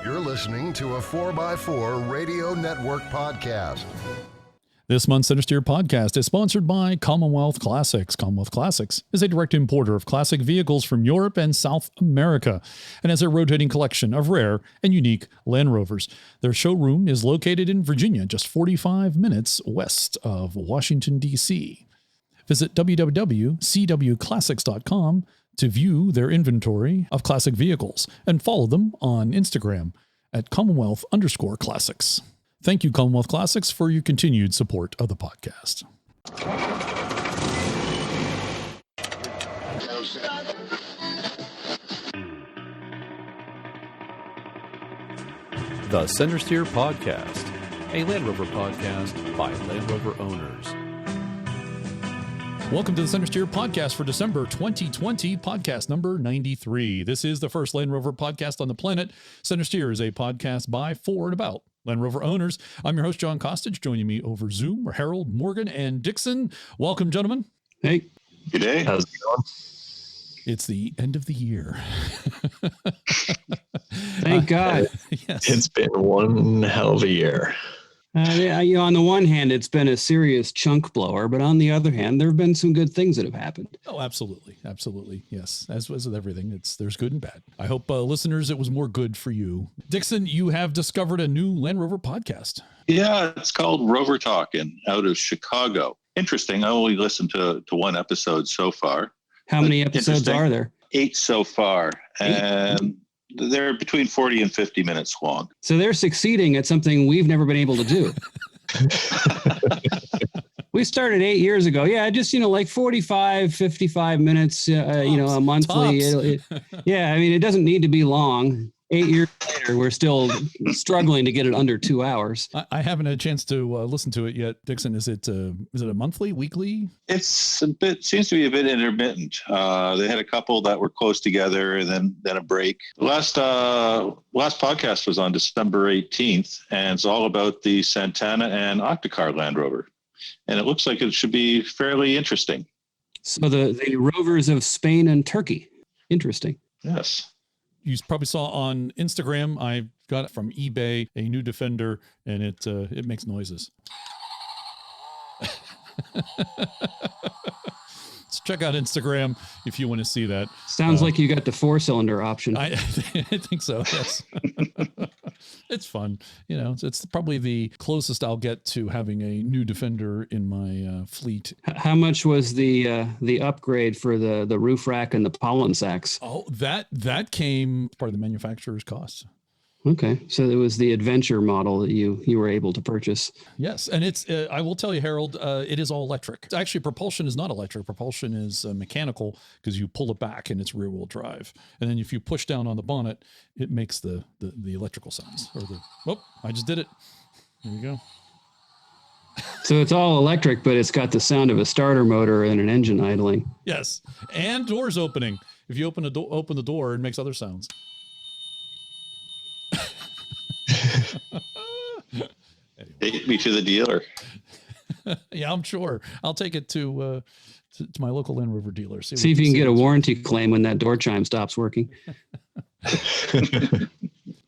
You're listening to a 4x4 Radio Network podcast. This month's Centresteer podcast is sponsored by Commonwealth Classics. Commonwealth Classics is a direct importer of classic vehicles from Europe and South America and has a rotating collection of rare and unique Land Rovers. Their showroom is located in Virginia, just 45 minutes west of Washington, D.C. Visit www.cwclassics.com to view their inventory of classic vehicles and follow them on Instagram at Commonwealth_Classics. Thank you, Commonwealth Classics, for your continued support of the podcast. The Centresteer Podcast, a Land Rover podcast by Land Rover owners. Welcome to the Centresteer Podcast for December 2020, podcast number 93. This is the first Land Rover podcast on the planet. Centresteer is a podcast by, for, and about Land Rover owners. I'm your host, John Costage. Joining me over Zoom are Harold, Morgan, and Dixon. Welcome, gentlemen. Hey. Good day. How's it going? It's the end of the year. Thank God. Yes. It's been one hell of a year. On the one hand, it's been a serious chunk blower, but on the other hand, there have been some good things that have happened. Oh, absolutely. Absolutely. Yes. As with everything, there's good and bad. I hope listeners, it was more good for you. Dixon, you have discovered a new Land Rover podcast. Yeah, it's called Rover Talkin' out of Chicago. Interesting. I only listened to one episode so far. How many episodes are there? 8 so far. And they're between 40 and 50 minutes long. So they're succeeding at something we've never been able to do. We started 8 years ago. Yeah, just, like 45, 55 minutes, a monthly. It doesn't need to be long. 8 years later, we're still struggling to get it under 2 hours. I haven't had a chance to listen to it yet. Dixon, is it a monthly, weekly? It's seems to be a bit intermittent. They had a couple that were close together and then a break. The last podcast was on December 18th, and it's all about the Santana and Dakar Land Rover. And it looks like it should be fairly interesting. So the Rovers of Spain and Turkey. Interesting. Yes. You probably saw on Instagram, I got it from eBay, a new Defender, and it makes noises. So check out Instagram if you want to see that. Sounds like you got the 4-cylinder option. I think so, yes. It's fun. It's probably the closest I'll get to having a new Defender in my fleet. How much was the upgrade for the roof rack and the pollen sacks? Oh, that came part of the manufacturer's cost. Okay, so it was the adventure model that you were able to purchase. Yes, and it's I will tell you, Harold, it is all electric. Actually, propulsion is not electric. Propulsion is mechanical because you pull it back and it's rear-wheel drive. And then if you push down on the bonnet, it makes the electrical sounds. I just did it. There you go. So it's all electric, but it's got the sound of a starter motor and an engine idling. Yes, and doors opening. If you open the door, it makes other sounds. Take me to the dealer. Yeah, I'm sure. I'll take it to my local Land Rover dealer. See if you can get a warranty claim when that door chime stops working.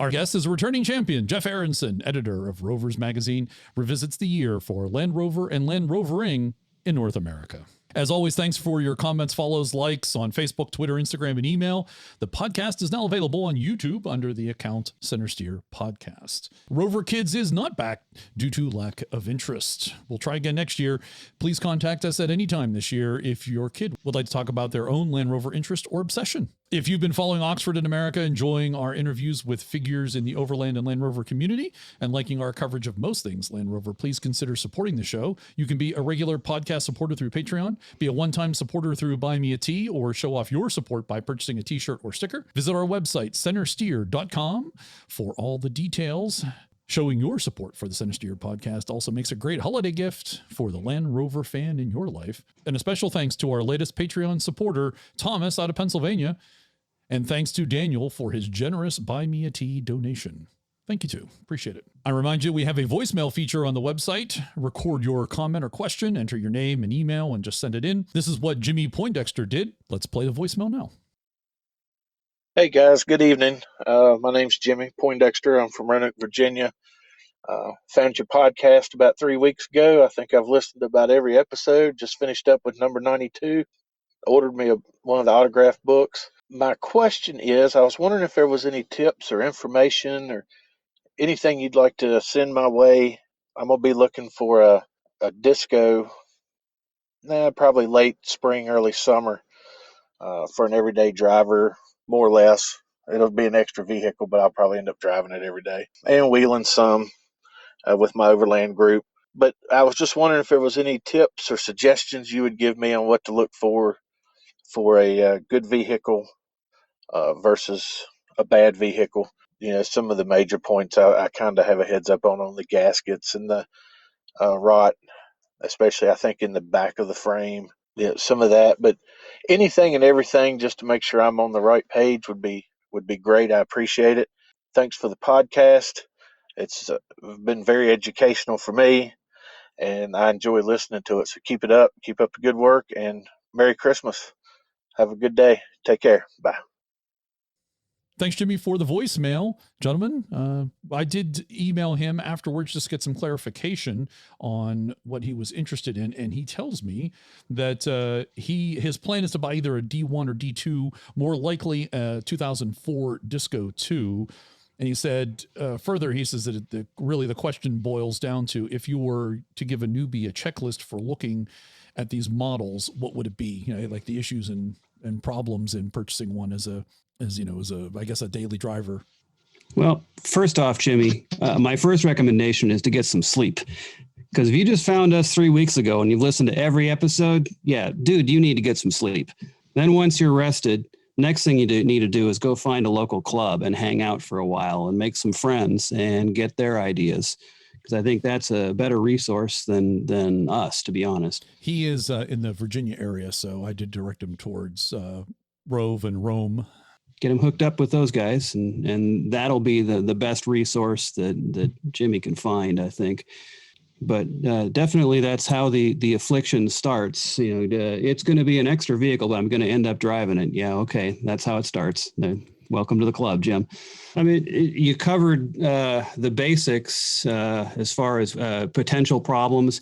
Our guest is a returning champion. Jeff Aronson, editor of Rovers magazine, revisits the year for Land Rover and Land Rovering in North America. As always, thanks for your comments, follows, likes on Facebook, Twitter, Instagram, and email. The podcast is now available on YouTube under the account Centresteer Podcast. Rover Kids is not back due to lack of interest. We'll try again next year. Please contact us at any time this year if your kid would like to talk about their own Land Rover interest or obsession. If you've been following Oxford in America, enjoying our interviews with figures in the Overland and Land Rover community, and liking our coverage of most things Land Rover, please consider supporting the show. You can be a regular podcast supporter through Patreon, be a one-time supporter through Buy Me a Tea, or show off your support by purchasing a t-shirt or sticker. Visit our website, centresteer.com, for all the details. Showing your support for the Centresteer podcast also makes a great holiday gift for the Land Rover fan in your life. And a special thanks to our latest Patreon supporter, Thomas out of Pennsylvania. And thanks to Daniel for his generous Buy Me a Tea donation. Thank you too. Appreciate it. I remind you, we have a voicemail feature on the website. Record your comment or question, enter your name and email, and just send it in. This is what Jimmy Poindexter did. Let's play the voicemail now. Hey guys, good evening. My name's Jimmy Poindexter. I'm from Roanoke, Virginia. Found your podcast about 3 weeks ago. I think I've listened to about every episode. Just finished up with number 92. Ordered me one of the autographed books. My question is, I was wondering if there was any tips or information or anything you'd like to send my way. I'm gonna be looking for a disco, probably late spring, early summer, for an everyday driver, more or less. It'll be an extra vehicle, but I'll probably end up driving it every day and wheeling some with my overland group. But I was just wondering if there was any tips or suggestions you would give me on what to look for a good vehicle versus a bad vehicle. Some of the major points I kind of have a heads up on the gaskets and the rot, especially I think in the back of the frame. Yeah, some of that, but anything and everything just to make sure I'm on the right page would be great. I appreciate it. Thanks for the podcast. It's been very educational for me, and I enjoy listening to it. So keep it up. Keep up the good work, and Merry Christmas. Have a good day. Take care. Bye. Thanks, Jimmy, for the voicemail. Gentlemen, I did email him afterwards just to get some clarification on what he was interested in. And he tells me that his plan is to buy either a D1 or D2, more likely a 2004 Disco 2. And he said further, he says that really the question boils down to, if you were to give a newbie a checklist for looking at these models, what would it be? Like the issues and problems in purchasing one as a daily driver. Well, first off, Jimmy, my first recommendation is to get some sleep. Because if you just found us 3 weeks ago and you've listened to every episode, yeah, dude, you need to get some sleep. Then once you're rested, next thing you need to do is go find a local club and hang out for a while and make some friends and get their ideas. Because I think that's a better resource than us, to be honest. He is in the Virginia area, so I did direct him towards Rove and Rome. Get him hooked up with those guys, and that'll be the best resource that Jimmy can find, I think. But definitely that's how the affliction starts. It's going to be an extra vehicle, but I'm going to end up driving it. Yeah, okay, that's how it starts. Welcome to the club, Jim. I mean, you covered the basics as far as potential problems.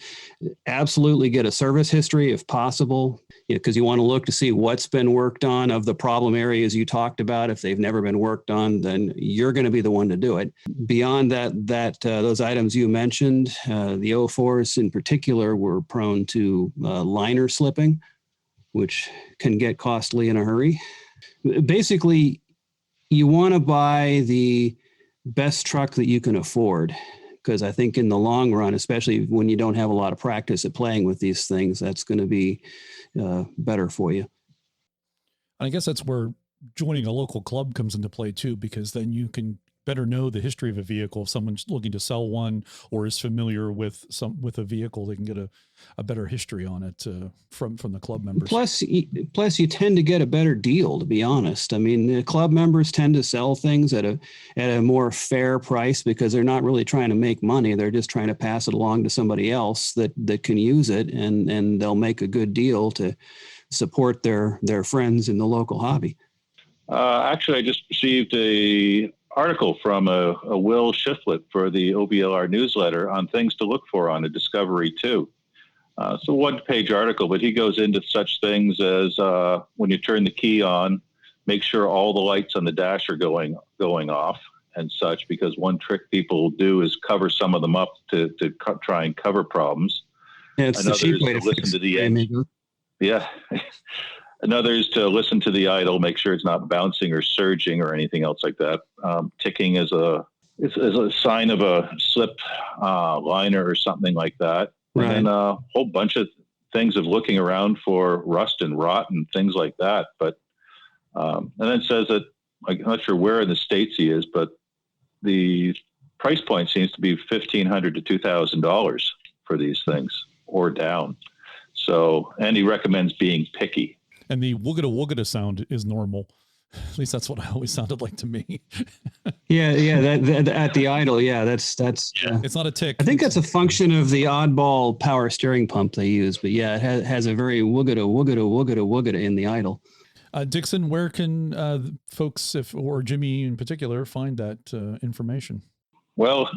Absolutely get a service history if possible, because you want to look to see what's been worked on of the problem areas you talked about. If they've never been worked on, then you're going to be the one to do it. Beyond that those items you mentioned, the 04s in particular were prone to liner slipping, which can get costly in a hurry. Basically, you want to buy the best truck that you can afford, because I think in the long run, especially when you don't have a lot of practice at playing with these things, that's going to be better for you. I guess that's where joining a local club comes into play too, because then you can better know the history of a vehicle. If someone's looking to sell one or is familiar with a vehicle, they can get a better history on it from the club members. Plus you tend to get a better deal, to be honest. I mean, the club members tend to sell things at a more fair price because they're not really trying to make money. They're just trying to pass it along to somebody else that can use it, and they'll make a good deal to support their friends in the local hobby. Actually, I just received a article from a Will Shiflett for the OBLR newsletter on things to look for on a Discovery 2. It's a one-page article, but he goes into such things as when you turn the key on, make sure all the lights on the dash are going off and such, because one trick people do is cover some of them up to try and cover problems. Yeah, it's the cheap way to listen to the engine. Yeah. Another is to listen to the idle, make sure it's not bouncing or surging or anything else like that. Ticking is a sign of a slip liner or something like that. Right. And then a whole bunch of things of looking around for rust and rot and things like that. But and then it says that, I'm not sure where in the States he is, but the price point seems to be $1,500 to $2,000 for these things or down. So, and he recommends being picky. And the woogada sound is normal. At least that's what I always sounded like to me. Yeah. That at the idle. Yeah, that's. Yeah. It's not a tick. I think that's a function of the oddball power steering pump they use. But yeah, it has a very woogada in the idle. Dixon, where can folks, or Jimmy in particular, find that information? Well,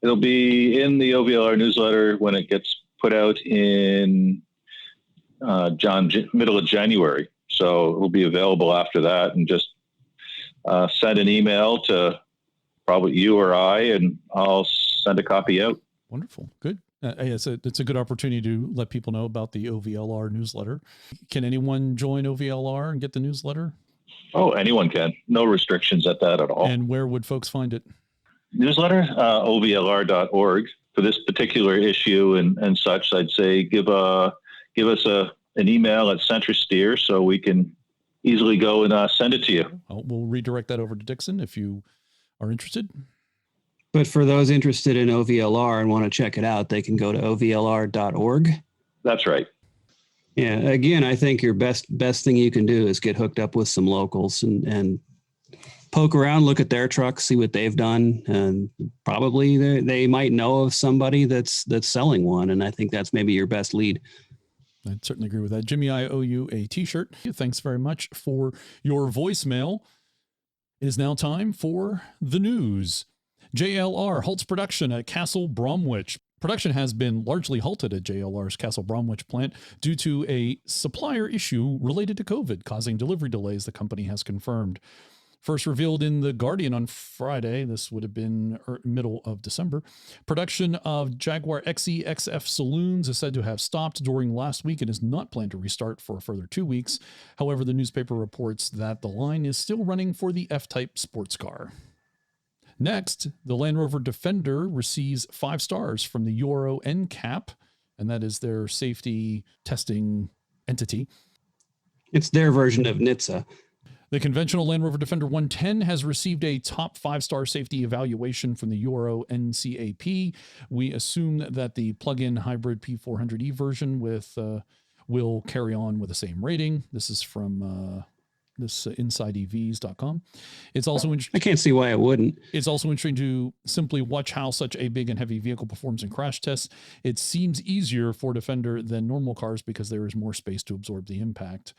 it'll be in the OVLR newsletter when it gets put out in middle of January. So it'll be available after that, and just send an email to probably you or I, and I'll send a copy out. Wonderful. Good. It's a good opportunity to let people know about the OVLR newsletter. Can anyone join OVLR and get the newsletter? Oh, anyone can. No restrictions at that at all. And where would folks find it? Newsletter, ovlr.org. For this particular issue and such, I'd say give us an email at Centresteer so we can easily go and send it to you. We'll redirect that over to Dixon if you are interested. But for those interested in OVLR and want to check it out, they can go to ovlr.org. That's right. Yeah. Again, I think your best thing you can do is get hooked up with some locals and poke around, look at their trucks, see what they've done, and probably they might know of somebody that's selling one. And I think that's maybe your best lead. I'd certainly agree with that. Jimmy, I owe you a t-shirt. Thanks very much for your voicemail. It is now time for the news. JLR halts production at Castle Bromwich. Production has been largely halted at JLR's Castle Bromwich plant due to a supplier issue related to COVID, causing delivery delays, the company has confirmed. First revealed in The Guardian on Friday, this would have been middle of December, production of Jaguar XE XF saloons is said to have stopped during last week and is not planned to restart for a further 2 weeks. However, the newspaper reports that the line is still running for the F-Type sports car. Next, the Land Rover Defender receives 5 stars from the Euro NCAP, and that is their safety testing entity. It's their version of NHTSA. The conventional Land Rover Defender 110 has received a top 5-star safety evaluation from the Euro NCAP. We assume that the plug-in hybrid P400e version will carry on with the same rating. This is from InsideEVs.com. It's also I can't see why it wouldn't. It's also interesting to simply watch how such a big and heavy vehicle performs in crash tests. It seems easier for Defender than normal cars because there is more space to absorb the impact.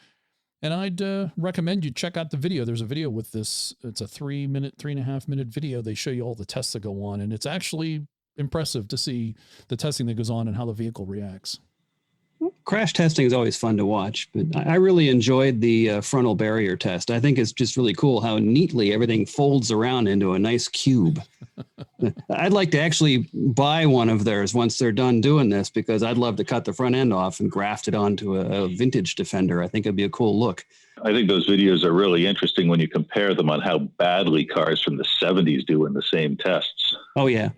And I'd recommend you check out the video. There's a video with this. It's a 3.5 minute video. They show you all the tests that go on, and it's actually impressive to see the testing that goes on and how the vehicle reacts. Crash testing is always fun to watch, but I really enjoyed the frontal barrier test. I think it's just really cool how neatly everything folds around into a nice cube. I'd like to actually buy one of theirs once they're done doing this, because I'd love to cut the front end off and graft it onto a vintage Defender. I think it'd be a cool look. I think those videos are really interesting when you compare them on how badly cars from the 70s do in the same tests. Oh, yeah.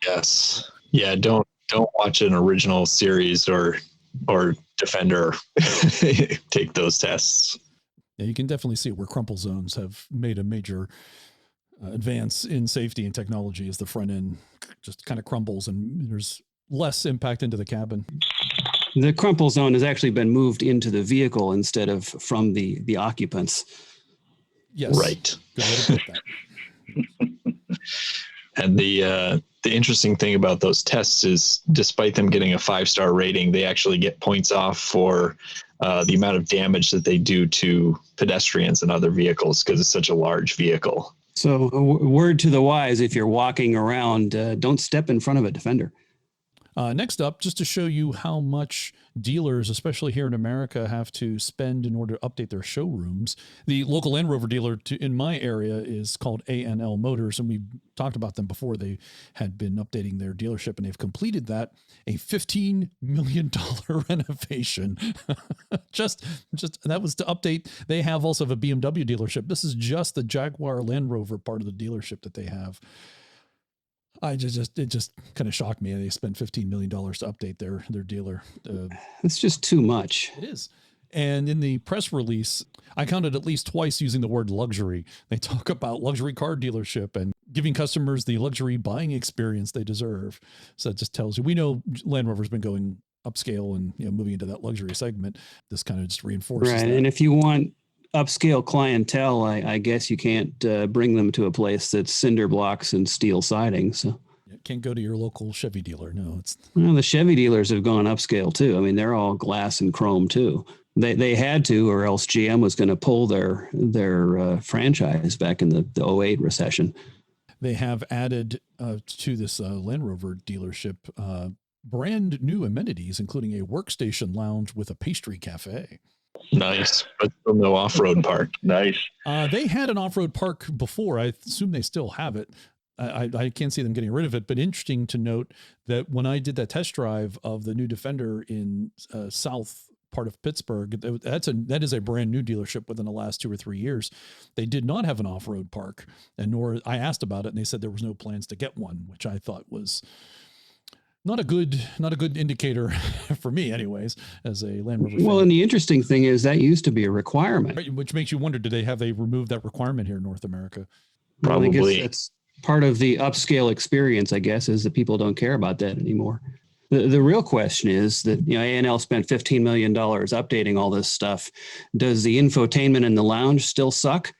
Yes. Yeah, don't watch an original series or Defender take those tests. Yeah, you can definitely see where crumple zones have made a major advance in safety and technology as the front end just kind of crumbles and there's less impact into the cabin. The crumple zone has actually been moved into the vehicle instead of from the occupants. Yes. Right. Good way to put that. And the interesting thing about those tests is, despite them getting a 5-star rating, they actually get points off for the amount of damage that they do to pedestrians and other vehicles, because it's such a large vehicle. So word to the wise, if you're walking around, don't step in front of a Defender. Next up, just to show you how much dealers, especially here in America, have to spend in order to update their showrooms. The local Land Rover dealer in my area is called A&L Motors, and we talked about them before. They had been updating their dealership, and they've completed that, a $15 million renovation. just that was to update. They have also a BMW dealership. This is just the Jaguar Land Rover part of the dealership that they have. It just kind of shocked me. They spent $15 million to update their dealer. It's just too much. It is. And in the press release, I counted at least twice using the word luxury. They talk about luxury car dealership and giving customers the luxury buying experience they deserve. So it just tells you, we know Land Rover's been going upscale and moving into that luxury segment. This kind of just reinforces right. that. And if you want upscale clientele, I guess you can't bring them to a place that's cinder blocks and steel siding. So can't go to your local Chevy dealer. No, the Chevy dealers have gone upscale too. I mean, they're all glass and chrome too. They had to, or else GM was going to pull their franchise back in the 08 recession. They have added to this Land Rover dealership brand new amenities, including a workstation lounge with a pastry cafe. Nice, but still no off-road park. Nice. They had an off-road park before. I assume they still have it. I can't see them getting rid of it, but interesting to note that when I did that test drive of the new Defender in south part of Pittsburgh, that is a brand new dealership within the last 2 or 3 years. They did not have an off-road park, and nor I asked about it, and they said there was no plans to get one, which I thought was not a good indicator for me, anyways, as a Land Rover fan. Well, and the interesting thing is that used to be a requirement, right, which makes you wonder: did they removed that requirement here in North America? Probably. Well, I guess that's part of the upscale experience, I guess, is that people don't care about that anymore. The real question is that, A&L spent $15 million updating all this stuff. Does the infotainment in the lounge still suck?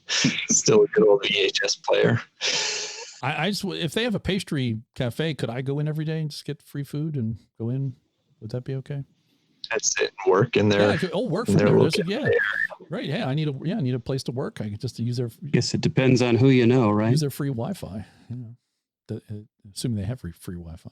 Still a good old VHS player. I just, if they have a pastry cafe, could I go in every day and just get free food and go in? Would that be okay? That's it. Work in there. Yeah, work from there. Yeah. Right. Yeah. I need a place to work. I could just use their. I guess it depends on who you know, right? Use their free Wi-Fi. Assuming they have free Wi-Fi.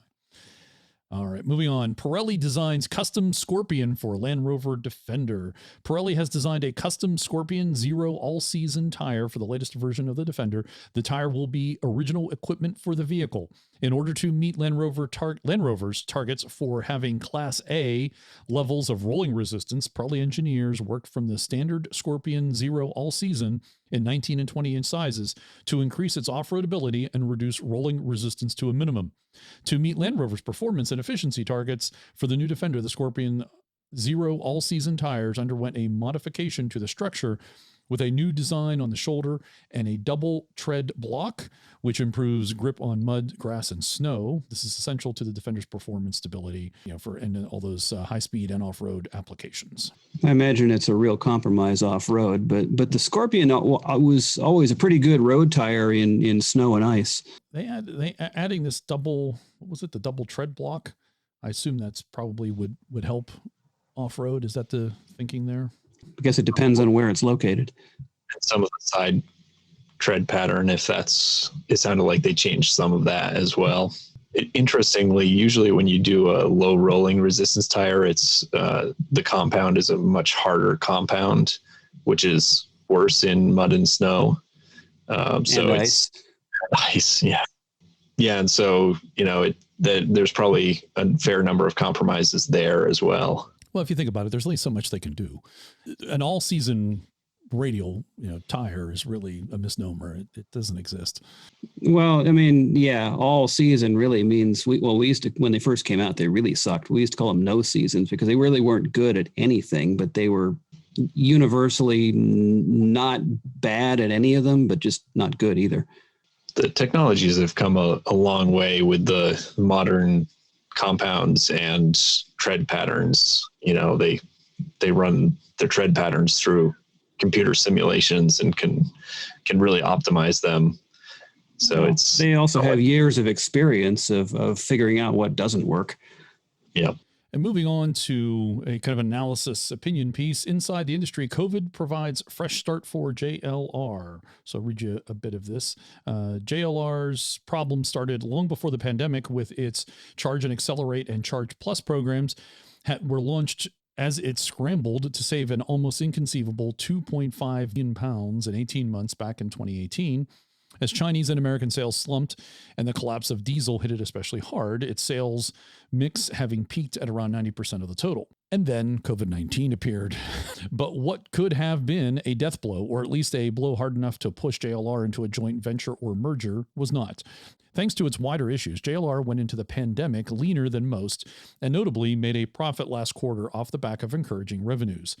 All right, moving on. Pirelli designs custom Scorpion for Land Rover Defender. Pirelli has designed a custom Scorpion Zero all-season tire for the latest version of the Defender. The tire will be original equipment for the vehicle. In order to meet Land Rover's targets for having Class A levels of rolling resistance, Pirelli engineers worked from the standard Scorpion Zero all-season in 19 and 20-inch sizes to increase its off-road ability and reduce rolling resistance to a minimum. To meet Land Rover's performance and efficiency targets for the new Defender, the Scorpion Zero all-season tires underwent a modification to the structure with a new design on the shoulder and a double tread block, which improves grip on mud, grass, and snow. This is essential to the Defender's performance stability, for all those high-speed and off-road applications. I imagine it's a real compromise off-road, but the Scorpion was always a pretty good road tire in snow and ice. Adding this double, the double tread block? I assume that's probably would help off-road. Is that the thinking there? I guess it depends on where it's located. And some of the side tread pattern, it sounded like they changed some of that as well. Interestingly, usually when you do a low rolling resistance tire, it's the compound is a much harder compound, which is worse in mud and snow. So it's ice. Yeah. And so, there's probably a fair number of compromises there as well. Well, if you think about it, there's only so much they can do. An all-season radial, tire is really a misnomer. It doesn't exist. Well, I mean, yeah, all season really means we used to, when they first came out, they really sucked. We used to call them no seasons because they really weren't good at anything, but they were universally not bad at any of them, but just not good either. The technologies have come a long way with the modern compounds and tread patterns. They run their tread patterns through computer simulations and can really optimize them. So they also have years of experience of figuring out what doesn't work. Yeah. And moving on to a kind of analysis opinion piece. Inside the industry, COVID provides fresh start for JLR. So I'll read you a bit of this. JLR's problem started long before the pandemic with its Charge and Accelerate and Charge Plus programs were launched as it scrambled to save an almost inconceivable 2.5 billion pounds in 18 months back in 2018. As Chinese and American sales slumped and the collapse of diesel hit it especially hard, its sales mix having peaked at around 90% of the total. And then COVID-19 appeared. But what could have been a death blow, or at least a blow hard enough to push JLR into a joint venture or merger, was not. Thanks to its wider issues, JLR went into the pandemic leaner than most, and notably made a profit last quarter off the back of encouraging revenues.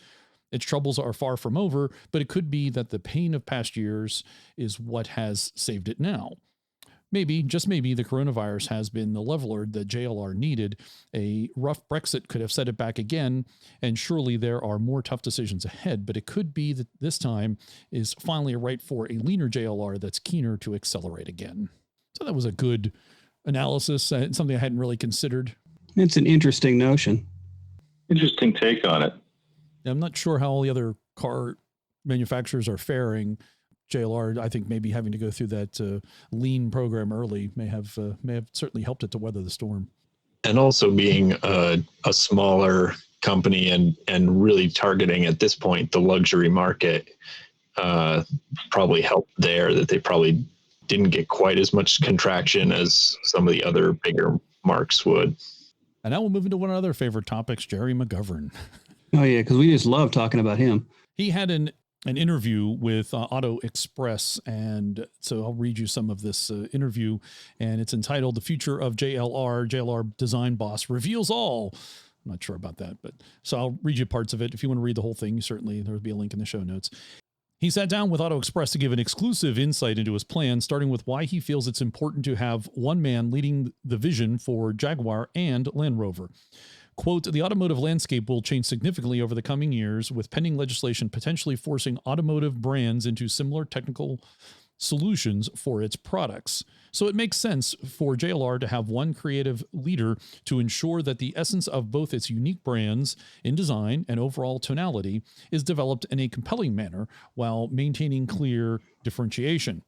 Its troubles are far from over, but it could be that the pain of past years is what has saved it now. Maybe, just maybe, the coronavirus has been the leveler that JLR needed. A rough Brexit could have set it back again, and surely there are more tough decisions ahead, but it could be that this time is finally right for a leaner JLR that's keener to accelerate again. So that was a good analysis, something I hadn't really considered. It's an interesting notion. Interesting take on it. I'm not sure how all the other car manufacturers are faring. JLR, I think maybe having to go through that lean program early may have certainly helped it to weather the storm. And also being a smaller company and really targeting at this point the luxury market probably helped there, that they probably didn't get quite as much contraction as some of the other bigger marques would. And now we'll move into one of our other favorite topics, Jerry McGovern. Oh, yeah, because we just love talking about him. He had an interview with Auto Express, and so I'll read you some of this interview, and it's entitled "The Future of JLR." JLR design boss reveals all. I'm not sure about that, but so I'll read you parts of it. If you want to read the whole thing, certainly there will be a link in the show notes. He sat down with Auto Express to give an exclusive insight into his plan, starting with why he feels it's important to have one man leading the vision for Jaguar and Land Rover. Quote, the automotive landscape will change significantly over the coming years, with pending legislation potentially forcing automotive brands into similar technical solutions for its products. So it makes sense for JLR to have one creative leader to ensure that the essence of both its unique brands in design and overall tonality is developed in a compelling manner while maintaining clear differentiation.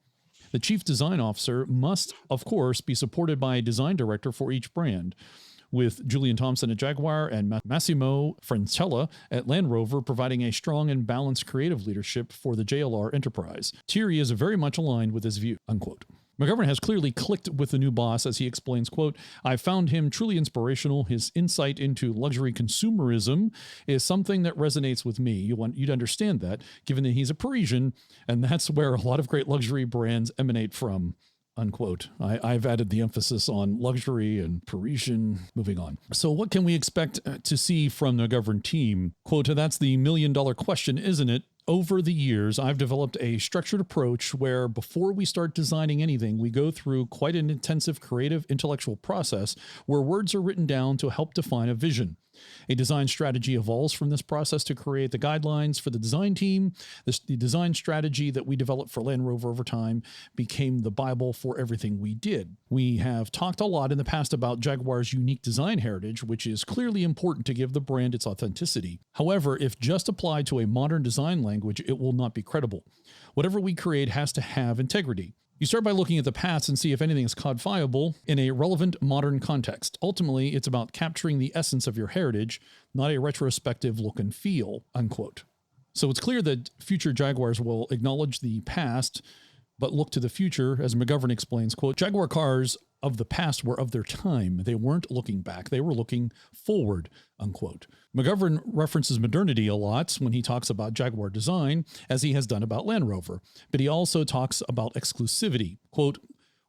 The chief design officer must, of course, be supported by a design director for each brand, with Julian Thompson at Jaguar and Massimo Francella at Land Rover providing a strong and balanced creative leadership for the JLR enterprise. Thierry is very much aligned with this view, unquote. McGovern has clearly clicked with the new boss as he explains, quote, I found him truly inspirational. His insight into luxury consumerism is something that resonates with me. You'd understand that, given that he's a Parisian, and that's where a lot of great luxury brands emanate from. Unquote. I've added the emphasis on luxury and Parisian. Moving on. So what can we expect to see from the McGovern team? Quote, that's the $1 million question, isn't it? Over the years, I've developed a structured approach where before we start designing anything, we go through quite an intensive creative intellectual process where words are written down to help define a vision. A design strategy evolves from this process to create the guidelines for the design team. The design strategy that we developed for Land Rover over time became the Bible for everything we did. We have talked a lot in the past about Jaguar's unique design heritage, which is clearly important to give the brand its authenticity. However, if just applied to a modern design language, it will not be credible. Whatever we create has to have integrity. You start by looking at the past and see if anything is codifiable in a relevant modern context. Ultimately, it's about capturing the essence of your heritage, not a retrospective look and feel, unquote. So it's clear that future Jaguars will acknowledge the past, but look to the future. As McGovern explains, quote, Jaguar cars of the past were of their time. They weren't looking back. They were looking forward, unquote. McGovern references modernity a lot when he talks about Jaguar design, as he has done about Land Rover, but he also talks about exclusivity. Quote,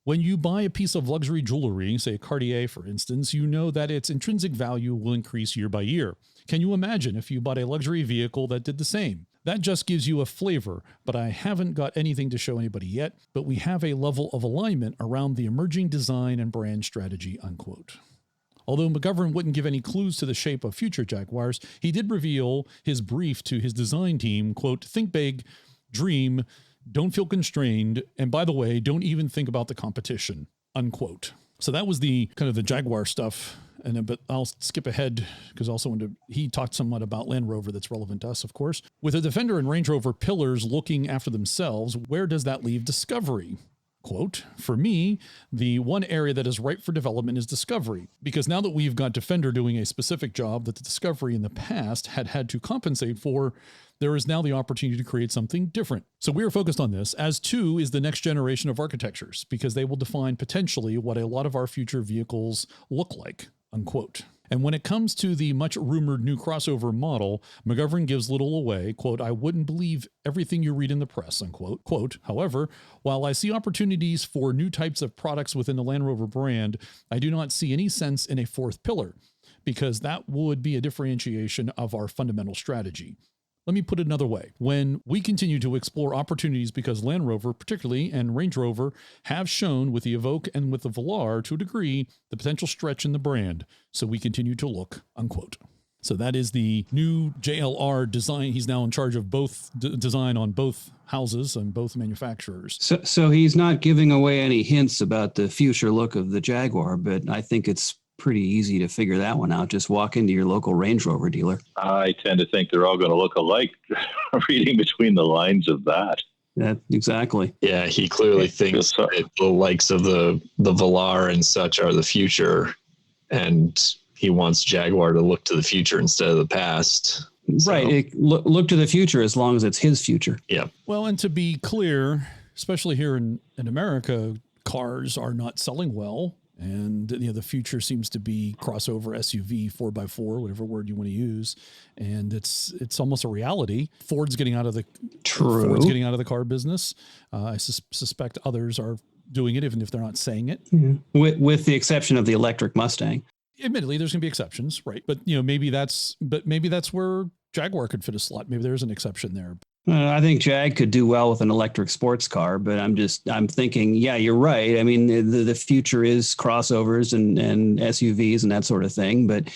when you buy a piece of luxury jewelry, say a Cartier, for instance, you know that its intrinsic value will increase year by year. Can you imagine if you bought a luxury vehicle that did the same? That just gives you a flavor, but I haven't got anything to show anybody yet, but we have a level of alignment around the emerging design and brand strategy, unquote. Although McGovern wouldn't give any clues to the shape of future Jaguars, he did reveal his brief to his design team, quote, think big, dream, don't feel constrained, and by the way, don't even think about the competition, unquote. So that was the kind of the Jaguar stuff. And then, but I'll skip ahead because also he talked somewhat about Land Rover that's relevant to us, of course. With the Defender and Range Rover pillars looking after themselves, where does that leave Discovery? Quote, for me, the one area that is ripe for development is Discovery, because now that we've got Defender doing a specific job that the Discovery in the past had to compensate for, there is now the opportunity to create something different. So we are focused on this, as two is the next generation of architectures, because they will define potentially what a lot of our future vehicles look like, unquote. And when it comes to the much rumored new crossover model, McGovern gives little away. Quote, I wouldn't believe everything you read in the press, unquote. Quote, however, while I see opportunities for new types of products within the Land Rover brand, I do not see any sense in a fourth pillar, because that would be a differentiation of our fundamental strategy. Let me put it another way. When we continue to explore opportunities, because Land Rover particularly and Range Rover have shown with the Evoque and with the Velar to a degree the potential stretch in the brand, so we continue to look, unquote. So that is the new JLR design. He's now in charge of both design on both houses and both manufacturers. So he's not giving away any hints about the future look of the Jaguar, but I think it's pretty easy to figure that one out. Just walk into your local Range Rover dealer. I tend to think they're all going to look alike, reading between the lines of that. Exactly. Yeah, he clearly thinks that the likes of the Velar and such are the future, and he wants Jaguar to look to the future instead of the past. Right. Look to the future as long as it's his future. Yeah. Well, and to be clear, especially here in America, cars are not selling well. And the future seems to be crossover SUV, 4x4, whatever word you want to use, and it's almost a reality. Ford's getting out of the car business. I suspect others are doing it, even if they're not saying it. Yeah. With the exception of the electric Mustang. Admittedly, there's going to be exceptions, right? But maybe that's where Jaguar could fit a slot. Maybe there's an exception there. I think Jag could do well with an electric sports car, but I'm thinking, yeah, you're right. I mean, the future is crossovers and SUVs and that sort of thing, but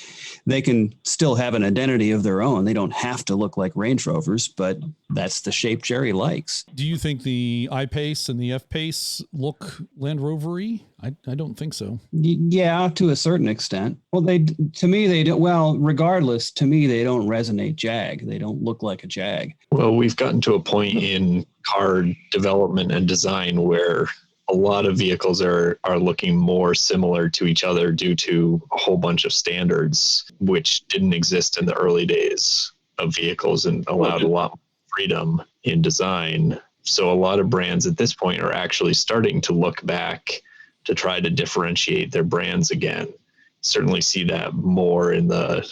they can still have an identity of their own. They don't have to look like Range Rovers, but that's the shape Jerry likes. Do you think the I-Pace and the F-Pace look Land Rover-y? I don't think so. Yeah, to a certain extent. Well, regardless, to me, they don't resonate Jag. They don't look like a Jag. Well, we've gotten to a point in car development and design where a lot of vehicles are looking more similar to each other due to a whole bunch of standards, which didn't exist in the early days of vehicles and allowed a lot more freedom in design. So a lot of brands at this point are actually starting to look back to try to differentiate their brands again. Certainly see that more in the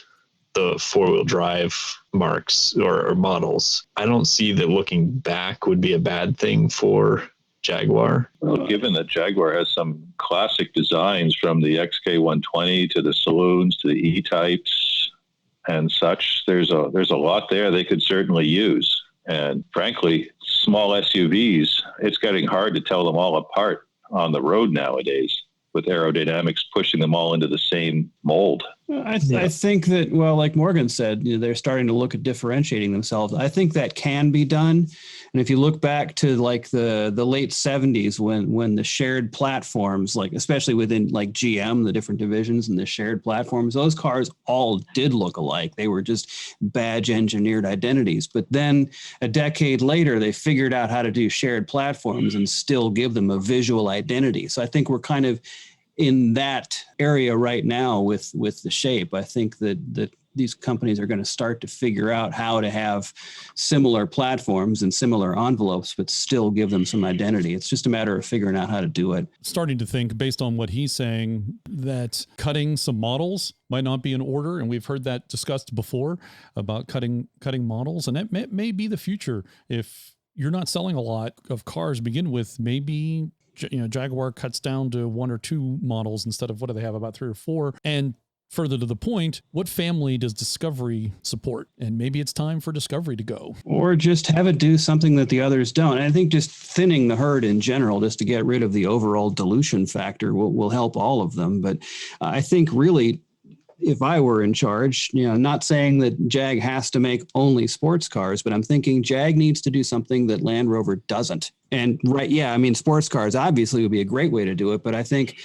four-wheel drive marks or models. I don't see that looking back would be a bad thing for Jaguar. Well, given that Jaguar has some classic designs from the XK120 to the saloons to the E-types and such, there's a lot there they could certainly use. And frankly, small SUVs, it's getting hard to tell them all apart on the road nowadays, with aerodynamics pushing them all into the same mold. I think that, well, like Morgan said, they're starting to look at differentiating themselves. I think that can be done. And if you look back to like the late 70s when the shared platforms, like especially within like GM, the different divisions and the shared platforms, those cars all did look alike. They were just badge engineered identities. But then a decade later, they figured out how to do shared platforms and still give them a visual identity. So I think we're kind of in that area right now with the shape. I think that these companies are going to start to figure out how to have similar platforms and similar envelopes, but still give them some identity. It's just a matter of figuring out how to do it. Starting to think, based on what he's saying, that cutting some models might not be in order. And we've heard that discussed before about cutting models. And that may be the future. If you're not selling a lot of cars to begin with, maybe Jaguar cuts down to 1 or 2 models instead of, what do they have, about 3 or 4. And further to the point, what family does Discovery support? And maybe it's time for Discovery to go. Or just have it do something that the others don't. I think just thinning the herd in general, just to get rid of the overall dilution factor, will help all of them. But I think really, if I were in charge, not saying that Jag has to make only sports cars, but I'm thinking Jag needs to do something that Land Rover doesn't. And sports cars obviously would be a great way to do it, but I think,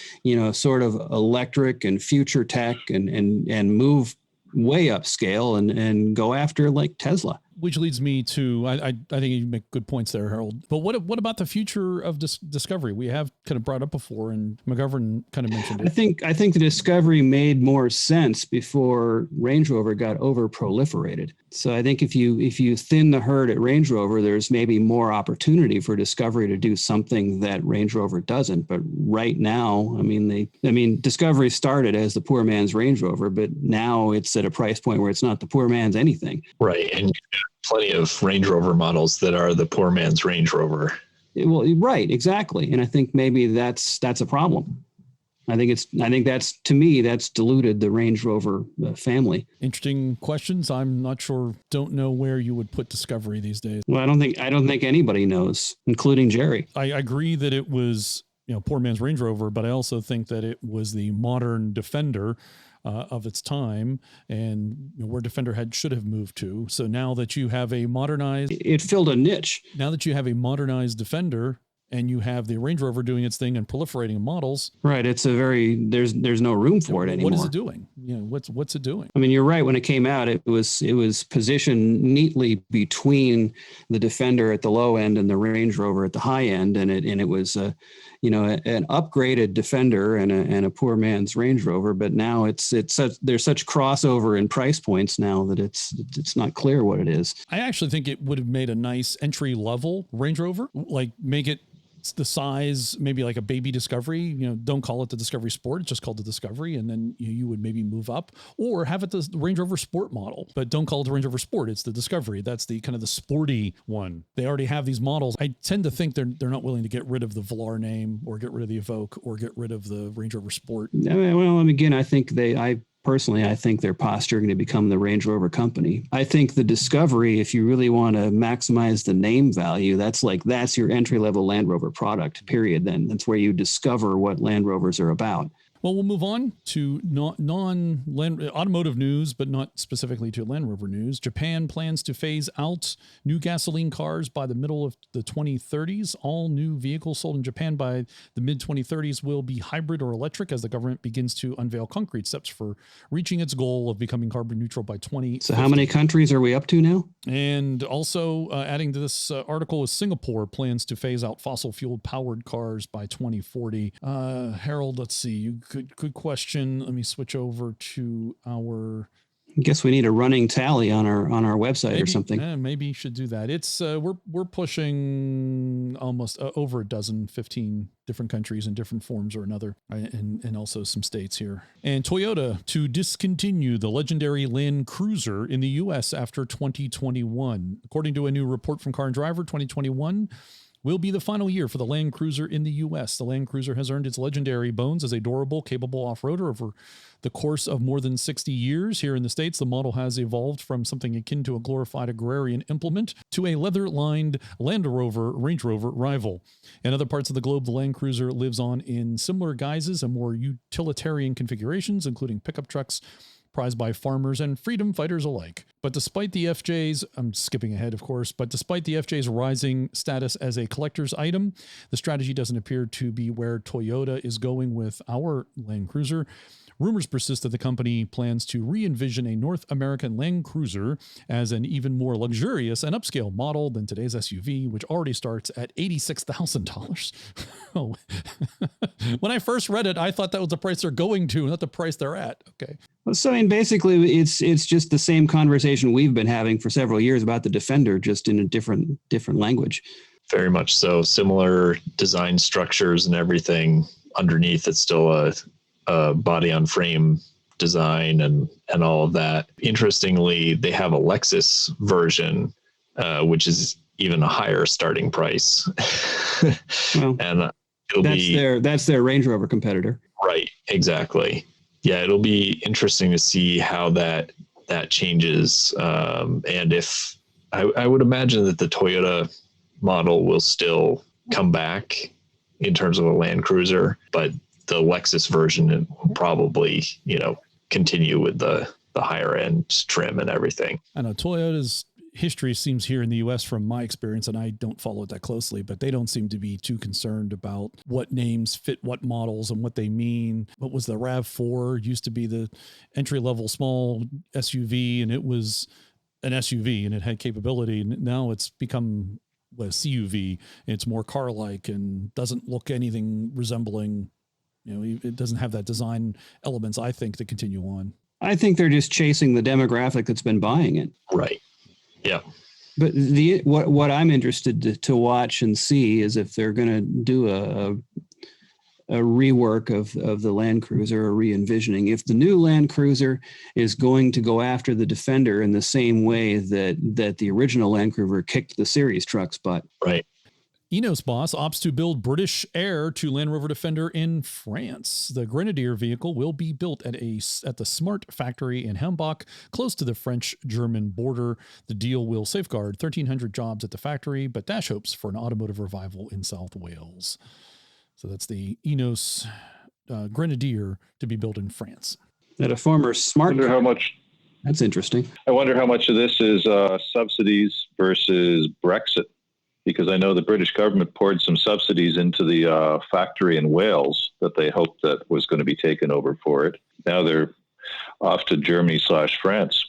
sort of electric and future tech and move way upscale and go after like Tesla. Which leads me to, I think you make good points there, Harold. But what about the future of Discovery? We have kind of brought up before, and McGovern kind of mentioned it. I think the Discovery made more sense before Range Rover got over proliferated. So I think if you thin the herd at Range Rover, there's maybe more opportunity for Discovery to do something that Range Rover doesn't. But right now, Discovery started as the poor man's Range Rover, but now it's at a price point where it's not the poor man's anything. Right. And plenty of Range Rover models that are the poor man's Range Rover. Well, right, exactly. And I think maybe that's a problem. I think that's diluted the Range Rover family. Interesting questions. I'm not sure. Don't know where you would put Discovery these days. Well, I don't think anybody knows, including Jerry. I agree that it was, poor man's Range Rover, but I also think that it was the modern Defender of its time, and where Defender should have moved to. So now that you have a modernized, it filled a niche. Now that you have a modernized Defender and you have the Range Rover doing its thing and proliferating models. Right. It's a very, there's no room for it anymore. What is it doing? What's it doing? I mean, you're right. When it came out, it was positioned neatly between the Defender at the low end and the Range Rover at the high end. And it was, an upgraded Defender and a poor man's Range Rover. But now there's such crossover in price points now that it's not clear what it is. I actually think it would have made a nice entry level Range Rover, like make it the size, maybe like a baby Discovery, don't call it the Discovery Sport, it's just called the Discovery. And then you would maybe move up, or have it the Range Rover Sport model, but don't call it the Range Rover Sport. It's the Discovery. That's the kind of the sporty one. They already have these models. I tend to think they're not willing to get rid of the Velar name, or get rid of the Evoque, or get rid of the Range Rover Sport. Well, again, I think personally, I think they're posturing to become the Range Rover company. I think the Discovery, if you really want to maximize the name value, that's your entry-level Land Rover product, period. Then that's where you discover what Land Rovers are about. Well, we'll move on to non-land automotive news, but not specifically to Land Rover news. Japan plans to phase out new gasoline cars by the middle of the 2030s. All new vehicles sold in Japan by the mid-2030s will be hybrid or electric, as the government begins to unveil concrete steps for reaching its goal of becoming carbon neutral by 2050. So how many countries are we up to now? And also adding to this article is Singapore plans to phase out fossil fuel powered cars by 2040. Harold, let's see. Good question. Let me switch over to our. I guess we need a running tally on our website or something. Maybe you should do that. It's we're pushing almost over 15 different countries in different forms or another, and also some states here. And Toyota to discontinue the legendary Land Cruiser in the U.S. after 2021, according to a new report from Car and Driver. 2021 will be the final year for the Land Cruiser in the U.S. The Land Cruiser has earned its legendary bones as a durable, capable off-roader over the course of more than 60 years. Here in the States, the model has evolved from something akin to a glorified agrarian implement to a leather-lined Land Rover, Range Rover rival. In other parts of the globe, the Land Cruiser lives on in similar guises and more utilitarian configurations, including pickup trucks, prized by farmers and freedom fighters alike. But despite the FJ's, I'm skipping ahead, of course, but despite the FJ's rising status as a collector's item, the strategy doesn't appear to be where Toyota is going with our Land Cruiser. Rumors persist that the company plans to re-envision a North American Land Cruiser as an even more luxurious and upscale model than today's SUV, which already starts at $86,000. Oh, when I first read it, I thought that was the price they're going to, not the price they're at. Okay. So, I mean, basically, it's just the same conversation we've been having for several years about the Defender, just in a different language. Very much so. Similar design structures and everything underneath. It's still a body on frame design and all of that. Interestingly, they have a Lexus version, which is even a higher starting price. Well, and that's their Range Rover competitor. Right. Exactly. Yeah. It'll be interesting to see how that changes. And if I would imagine that the Toyota model will still come back in terms of a Land Cruiser, but the Lexus version will probably, continue with the higher end trim and everything. I know Toyota's history seems here in the US, from my experience, and I don't follow it that closely, but they don't seem to be too concerned about what names fit what models and what they mean. What was the RAV4 used to be the entry level small SUV, and it was an SUV and it had capability. And now it's become a CUV. It's more car-like and doesn't look anything resembling, it doesn't have that design elements, I think, to continue on. I think they're just chasing the demographic that's been buying it. Right. Yeah. But what I'm interested to watch and see is if they're going to do a rework of the Land Cruiser, or re-envisioning. If the new Land Cruiser is going to go after the Defender in the same way that the original Land Cruiser kicked the series truck's butt. Right. Ineos boss opts to build British heir to Land Rover Defender in France. The Grenadier vehicle will be built at the Smart factory in Hambach, close to the French-German border. The deal will safeguard 1,300 jobs at the factory, but dash hopes for an automotive revival in South Wales. So that's the Ineos Grenadier to be built in France. At a former Smart. How much? That's interesting. I wonder how much of this is subsidies versus Brexit. because I know the British government poured some subsidies into the factory in Wales that they hoped that was going to be taken over for it. Now they're off to Germany/France.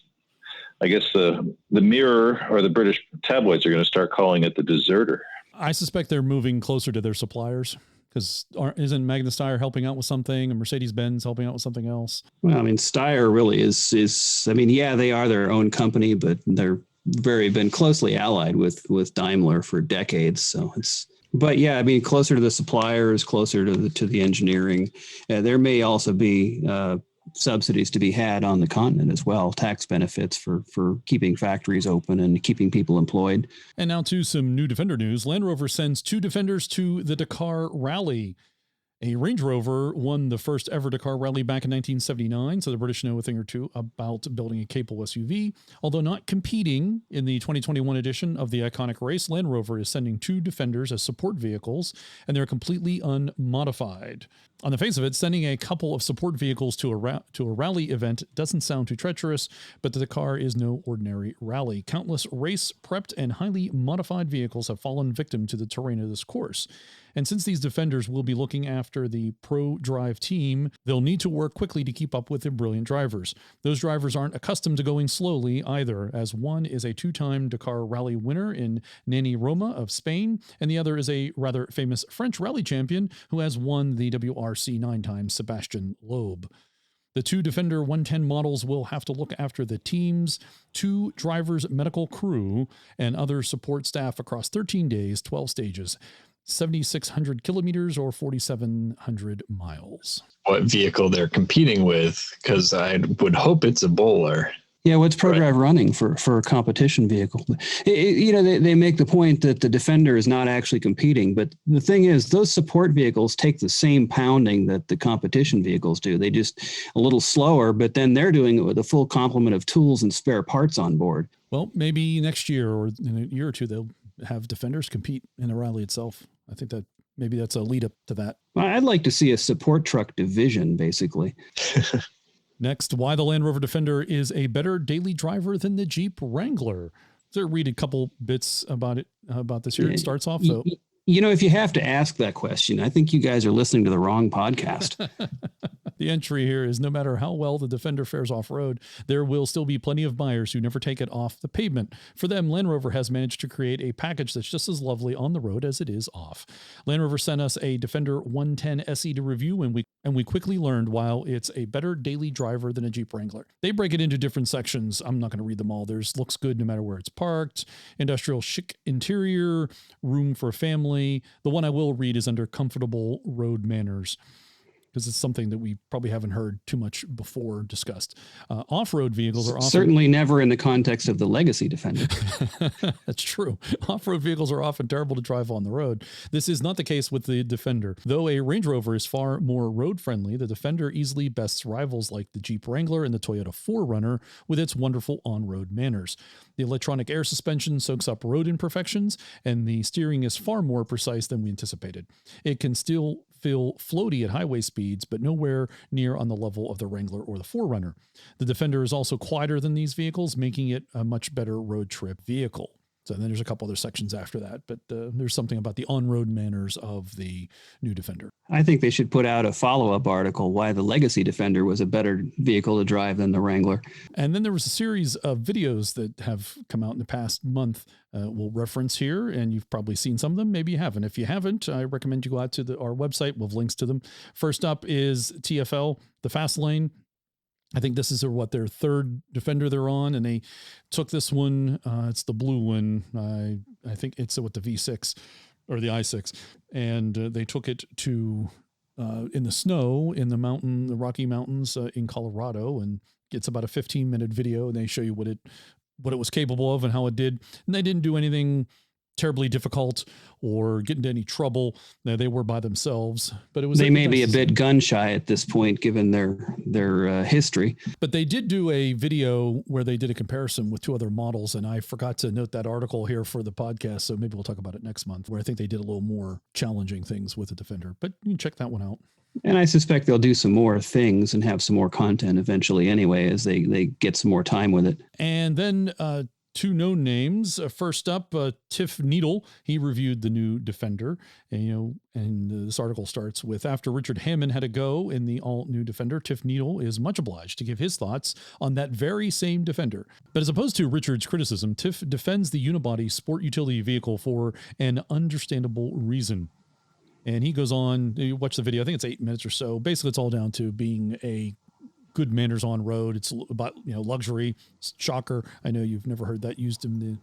I guess the Mirror or the British tabloids are going to start calling it the deserter. I suspect they're moving closer to their suppliers, because isn't Magna Steyr helping out with something and Mercedes-Benz helping out with something else? Well, I mean, Steyr really is, I mean, yeah, they are their own company, but they're been closely allied with Daimler for decades. So but yeah, I mean, closer to the suppliers, closer to the engineering. There may also be subsidies to be had on the continent as well, tax benefits for keeping factories open and keeping people employed. And now to some new Defender news. Land Rover sends 2 Defenders to the Dakar Rally. A Range Rover won the first ever Dakar Rally back in 1979, so the British know a thing or two about building a capable SUV. Although not competing in the 2021 edition of the iconic race, Land Rover is sending 2 Defenders as support vehicles, and they're completely unmodified. On the face of it, sending a couple of support vehicles to a rally event doesn't sound too treacherous, but the Dakar is no ordinary rally. Countless race-prepped and highly modified vehicles have fallen victim to the terrain of this course. And since these Defenders will be looking after the Pro Drive team, they'll need to work quickly to keep up with the brilliant drivers. Those drivers aren't accustomed to going slowly either, as one is a 2-time Dakar Rally winner in Nani Roma of Spain, and the other is a rather famous French rally champion who has won the WRC 9 times, Sebastian Loeb. The 2 Defender 110 models will have to look after the team's 2 drivers' medical crew and other support staff across 13 days, 12 stages. 7,600 kilometers or 4,700 miles. What vehicle they're competing with, because I would hope it's a bowler. Yeah, what's ProDrive running for a competition vehicle? They make the point that the Defender is not actually competing, but the thing is, those support vehicles take the same pounding that the competition vehicles do. They just a little slower, but then they're doing it with a full complement of tools and spare parts on board. Well, maybe next year or in a year or two, they'll have Defenders compete in the rally itself. I think that maybe that's a lead up to that. I'd like to see a support truck division, basically. Next, why the Land Rover Defender is a better daily driver than the Jeep Wrangler. So read a couple bits about it, about this here. It starts off though. If you have to ask that question, I think you guys are listening to the wrong podcast. The entry here is no matter how well the Defender fares off-road, there will still be plenty of buyers who never take it off the pavement. For them, Land Rover has managed to create a package that's just as lovely on the road as it is off. Land Rover sent us a Defender 110 SE to review, and we quickly learned while it's a better daily driver than a Jeep Wrangler. They break it into different sections. I'm not going to read them all. There's looks good no matter where it's parked, industrial chic interior, room for a family. The one I will read is under comfortable road manners, because it's something that we probably haven't heard too much before discussed. Off-road vehicles are often... Certainly never in the context of the legacy Defender. That's true. Off-road vehicles are often terrible to drive on the road. This is not the case with the Defender. Though a Range Rover is far more road-friendly, the Defender easily bests rivals like the Jeep Wrangler and the Toyota 4Runner with its wonderful on-road manners. The electronic air suspension soaks up road imperfections, and the steering is far more precise than we anticipated. It can still feel floaty at highway speeds, but nowhere near on the level of the Wrangler or the 4Runner. The Defender is also quieter than these vehicles, making it a much better road trip vehicle. So then there's a couple other sections after that, but there's something about the on-road manners of the new Defender. I think they should put out a follow-up article why the legacy Defender was a better vehicle to drive than the Wrangler. And then there was a series of videos that have come out in the past month. We'll reference here, and you've probably seen some of them. Maybe you haven't. If you haven't, I recommend you go out to our website. We'll have links to them. First up is TFL, the Fast Lane. I think this is their 3rd Defender they're on, and they took this one. It's the blue one. I think it's with the V6 or the i6, and they took it to in the snow in the Rocky Mountains in Colorado, and it's about a 15-minute video, and they show you what it was capable of and how it did. And they didn't do anything terribly difficult or get into any trouble. They were by themselves, but it was. They may be a bit gun shy at this point, given their history. But they did do a video where they did a comparison with 2 other models, and I forgot to note that article here for the podcast, so maybe we'll talk about it next month, where I think they did a little more challenging things with the Defender. But you can check that one out. And I suspect they'll do some more things and have some more content eventually anyway, as they get some more time with it. And then two known names. First up, Tiff Needle. He reviewed the new Defender. And this article starts with, after Richard Hammond had a go in the all-new Defender, Tiff Needle is much obliged to give his thoughts on that very same Defender. But as opposed to Richard's criticism, Tiff defends the unibody sport utility vehicle for an understandable reason. And he goes on, you watch the video, I think it's 8 minutes or so. Basically, it's all down to being a good manners on road. It's about, luxury. Shocker. I know you've never heard that used in the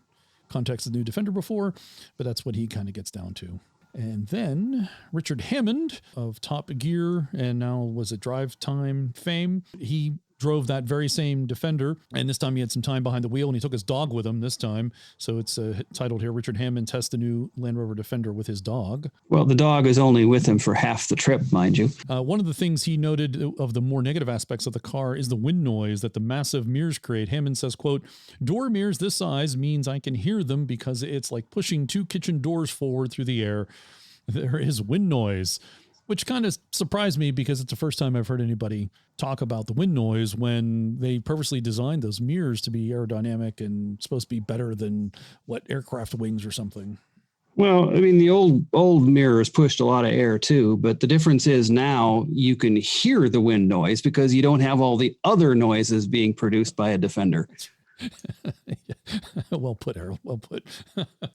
context of the new Defender before, but that's what he kind of gets down to. And then Richard Hammond of Top Gear and now was it Drive Time fame. He drove that very same Defender, and this time he had some time behind the wheel, and he took his dog with him this time. So it's titled here, Richard Hammond tests the new Land Rover Defender with his dog. Well, the dog is only with him for half the trip, mind you. One of the things he noted of the more negative aspects of the car is the wind noise that the massive mirrors create. Hammond says, quote, door mirrors this size means I can hear them because it's like pushing two kitchen doors forward through the air. There is wind noise, which kind of surprised me because it's the first time I've heard anybody talk about the wind noise when they purposely designed those mirrors to be aerodynamic and supposed to be better than what aircraft wings or something. Well, I mean, the old mirrors pushed a lot of air too, but the difference is now you can hear the wind noise because you don't have all the other noises being produced by a Defender. Well put, Errol. Well put.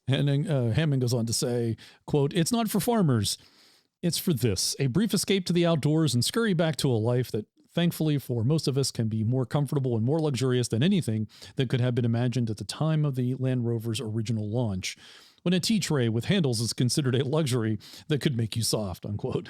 And then Hammond goes on to say, quote, it's not for farmers. It's for this, a brief escape to the outdoors and scurry back to a life that, thankfully for most of us, can be more comfortable and more luxurious than anything that could have been imagined at the time of the Land Rover's original launch, when a tea tray with handles is considered a luxury that could make you soft, unquote.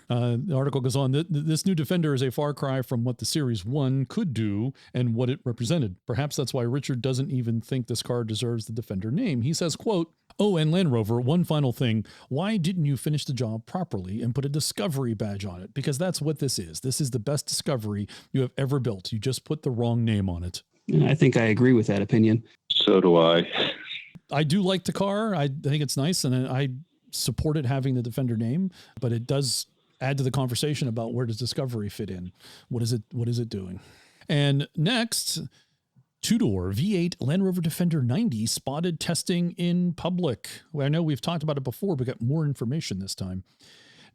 The article goes on, this new Defender is a far cry from what the Series 1 could do and what it represented. Perhaps that's why Richard doesn't even think this car deserves the Defender name. He says, quote, oh, and Land Rover, one final thing. Why didn't you finish the job properly and put a Discovery badge on it? Because that's what this is. This is the best Discovery you have ever built. You just put the wrong name on it. I think I agree with that opinion. So do I. I do like the car. I think it's nice, and I support it having the Defender name, but it does add to the conversation about where does Discovery fit in? What is it doing? And next, two-door V8 Land Rover Defender 90 spotted testing in public. Well, I know we've talked about it before, but got more information this time.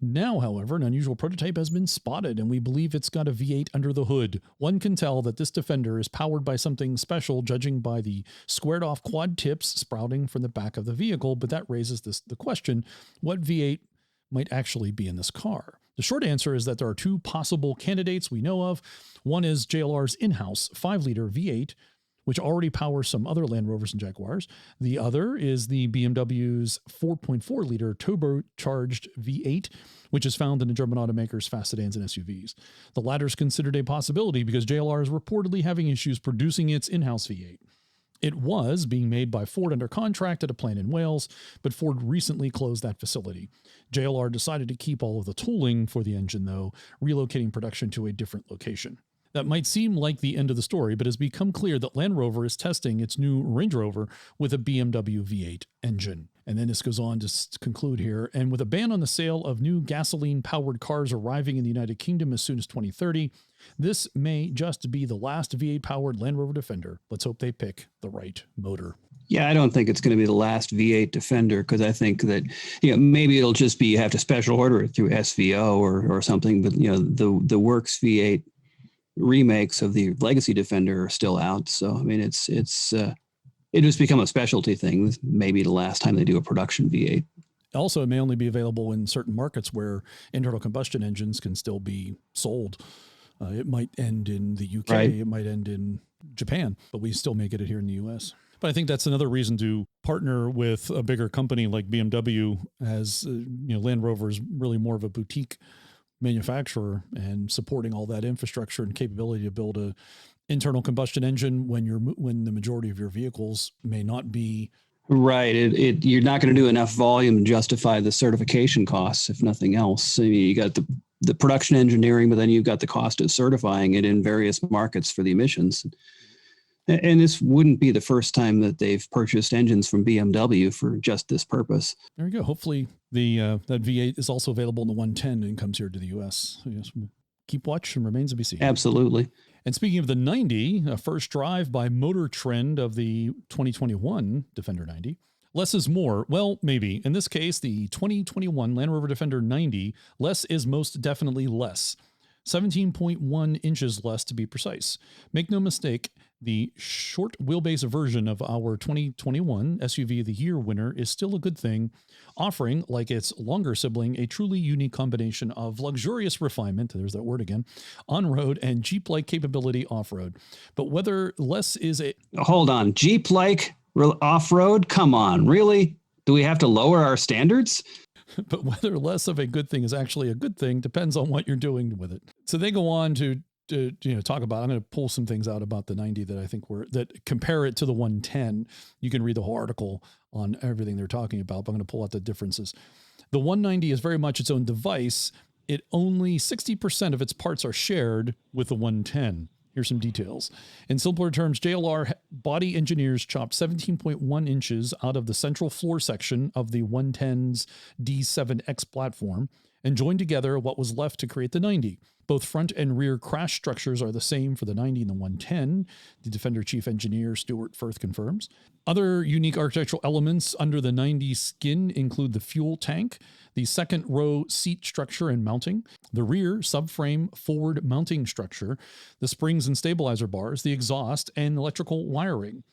Now, however, an unusual prototype has been spotted, and we believe it's got a V8 under the hood. One can tell that this Defender is powered by something special, judging by the squared-off quad tips sprouting from the back of the vehicle, but that raises the question, what V8 might actually be in this car? The short answer is that there are two possible candidates we know of. One is JLR's in-house 5-liter V8, which already powers some other Land Rovers and Jaguars. The other is the BMW's 4.4-liter turbocharged V8, which is found in the German automaker's fast sedans and SUVs. The latter is considered a possibility because JLR is reportedly having issues producing its in-house V8. It was being made by Ford under contract at a plant in Wales, but Ford recently closed that facility. JLR decided to keep all of the tooling for the engine, though, relocating production to a different location. That might seem like the end of the story, but it's become clear that Land Rover is testing its new Range Rover with a BMW V8 engine. And then this goes on to conclude here. And with a ban on the sale of new gasoline-powered cars arriving in the United Kingdom as soon as 2030, this may just be the last V8-powered Land Rover Defender. Let's hope they pick the right motor. Yeah, I don't think it's going to be the last V8 Defender because I think that, maybe it'll just be you have to special order it through SVO or something. But, the Works V8 remakes of the Legacy Defender are still out. So, I mean, it just become a specialty thing. Maybe the last time they do a production V8. Also, it may only be available in certain markets where internal combustion engines can still be sold. It might end in the UK. Right. It might end in Japan, but we still may get it here in the US. But I think that's another reason to partner with a bigger company like BMW, as Land Rover is really more of a boutique manufacturer and supporting all that infrastructure and capability to build a internal combustion engine when the majority of your vehicles may not be right. You're not going to do enough volume to justify the certification costs, if nothing else. I mean, you got the production engineering, but then you've got the cost of certifying it in various markets for the emissions. And this wouldn't be the first time that they've purchased engines from BMW for just this purpose. There you go. Hopefully that V8 is also available in the 110 and comes here to the US. So yes, we'll keep watch and remains to be seen. Absolutely. And speaking of the 90, a first drive by Motor Trend of the 2021 Defender 90. Less is more. Well, maybe. In this case, the 2021 Land Rover Defender 90, less is most definitely less. 17.1 inches less to be precise. Make no mistake, the short wheelbase version of our 2021 SUV of the Year winner is still a good thing, offering, like its longer sibling, a truly unique combination of luxurious refinement, there's that word again, on-road and Jeep-like capability off-road. But whether less is a... Hold on. Jeep-like off-road? Come on, really? Do we have to lower our standards? But whether less of a good thing is actually a good thing depends on what you're doing with it. So they go on to talk about, I'm going to pull some things out about the 90 that I think that compare it to the 110. You can read the whole article on everything they're talking about, but I'm going to pull out the differences. The 190 is very much its own device. It only 60% of its parts are shared with the 110. Here's some details. In simpler terms, JLR body engineers chopped 17.1 inches out of the central floor section of the 110's D7X platform and joined together what was left to create the 90. Both front and rear crash structures are the same for the 90 and the 110, the Defender chief engineer Stuart Firth confirms. Other unique architectural elements under the 90 skin include the fuel tank, the second row seat structure and mounting, the rear subframe forward mounting structure, the springs and stabilizer bars, the exhaust, and electrical wiring.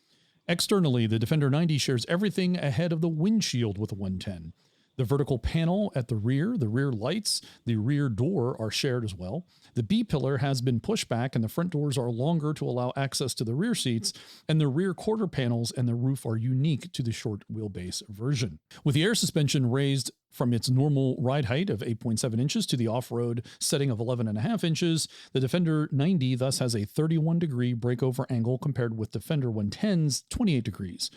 Externally, the Defender 90 shares everything ahead of the windshield with the 110. The vertical panel at the rear lights, the rear door are shared as well. The B-pillar has been pushed back and the front doors are longer to allow access to the rear seats, and the rear quarter panels and the roof are unique to the short wheelbase version. With the air suspension raised from its normal ride height of 8.7 inches to the off-road setting of 11.5 inches, the Defender 90 thus has a 31-degree breakover angle compared with Defender 110's 28 degrees.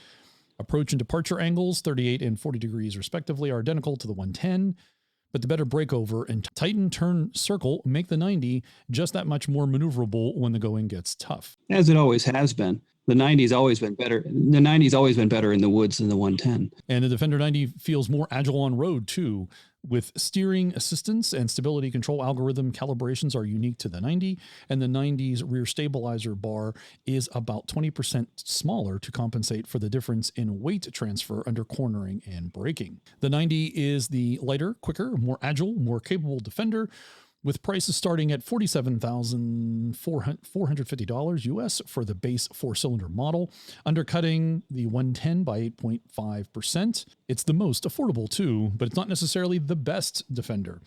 Approach and departure angles, 38 and 40 degrees respectively, are identical to the 110, but the better breakover and tightened turn circle make the 90 just that much more maneuverable when the going gets tough. As it always has been. The 90's always been better. The 90's always been better in the woods than the 110. And the Defender 90 feels more agile on road too, with steering assistance and stability control algorithm calibrations are unique to the 90, and the 90's rear stabilizer bar is about 20% smaller to compensate for the difference in weight transfer under cornering and braking. The 90 is the lighter, quicker, more agile, more capable Defender, with prices starting at $47,450 US for the base 4-cylinder model, undercutting the 110 by 8.5%. It's the most affordable too, but it's not necessarily the best Defender.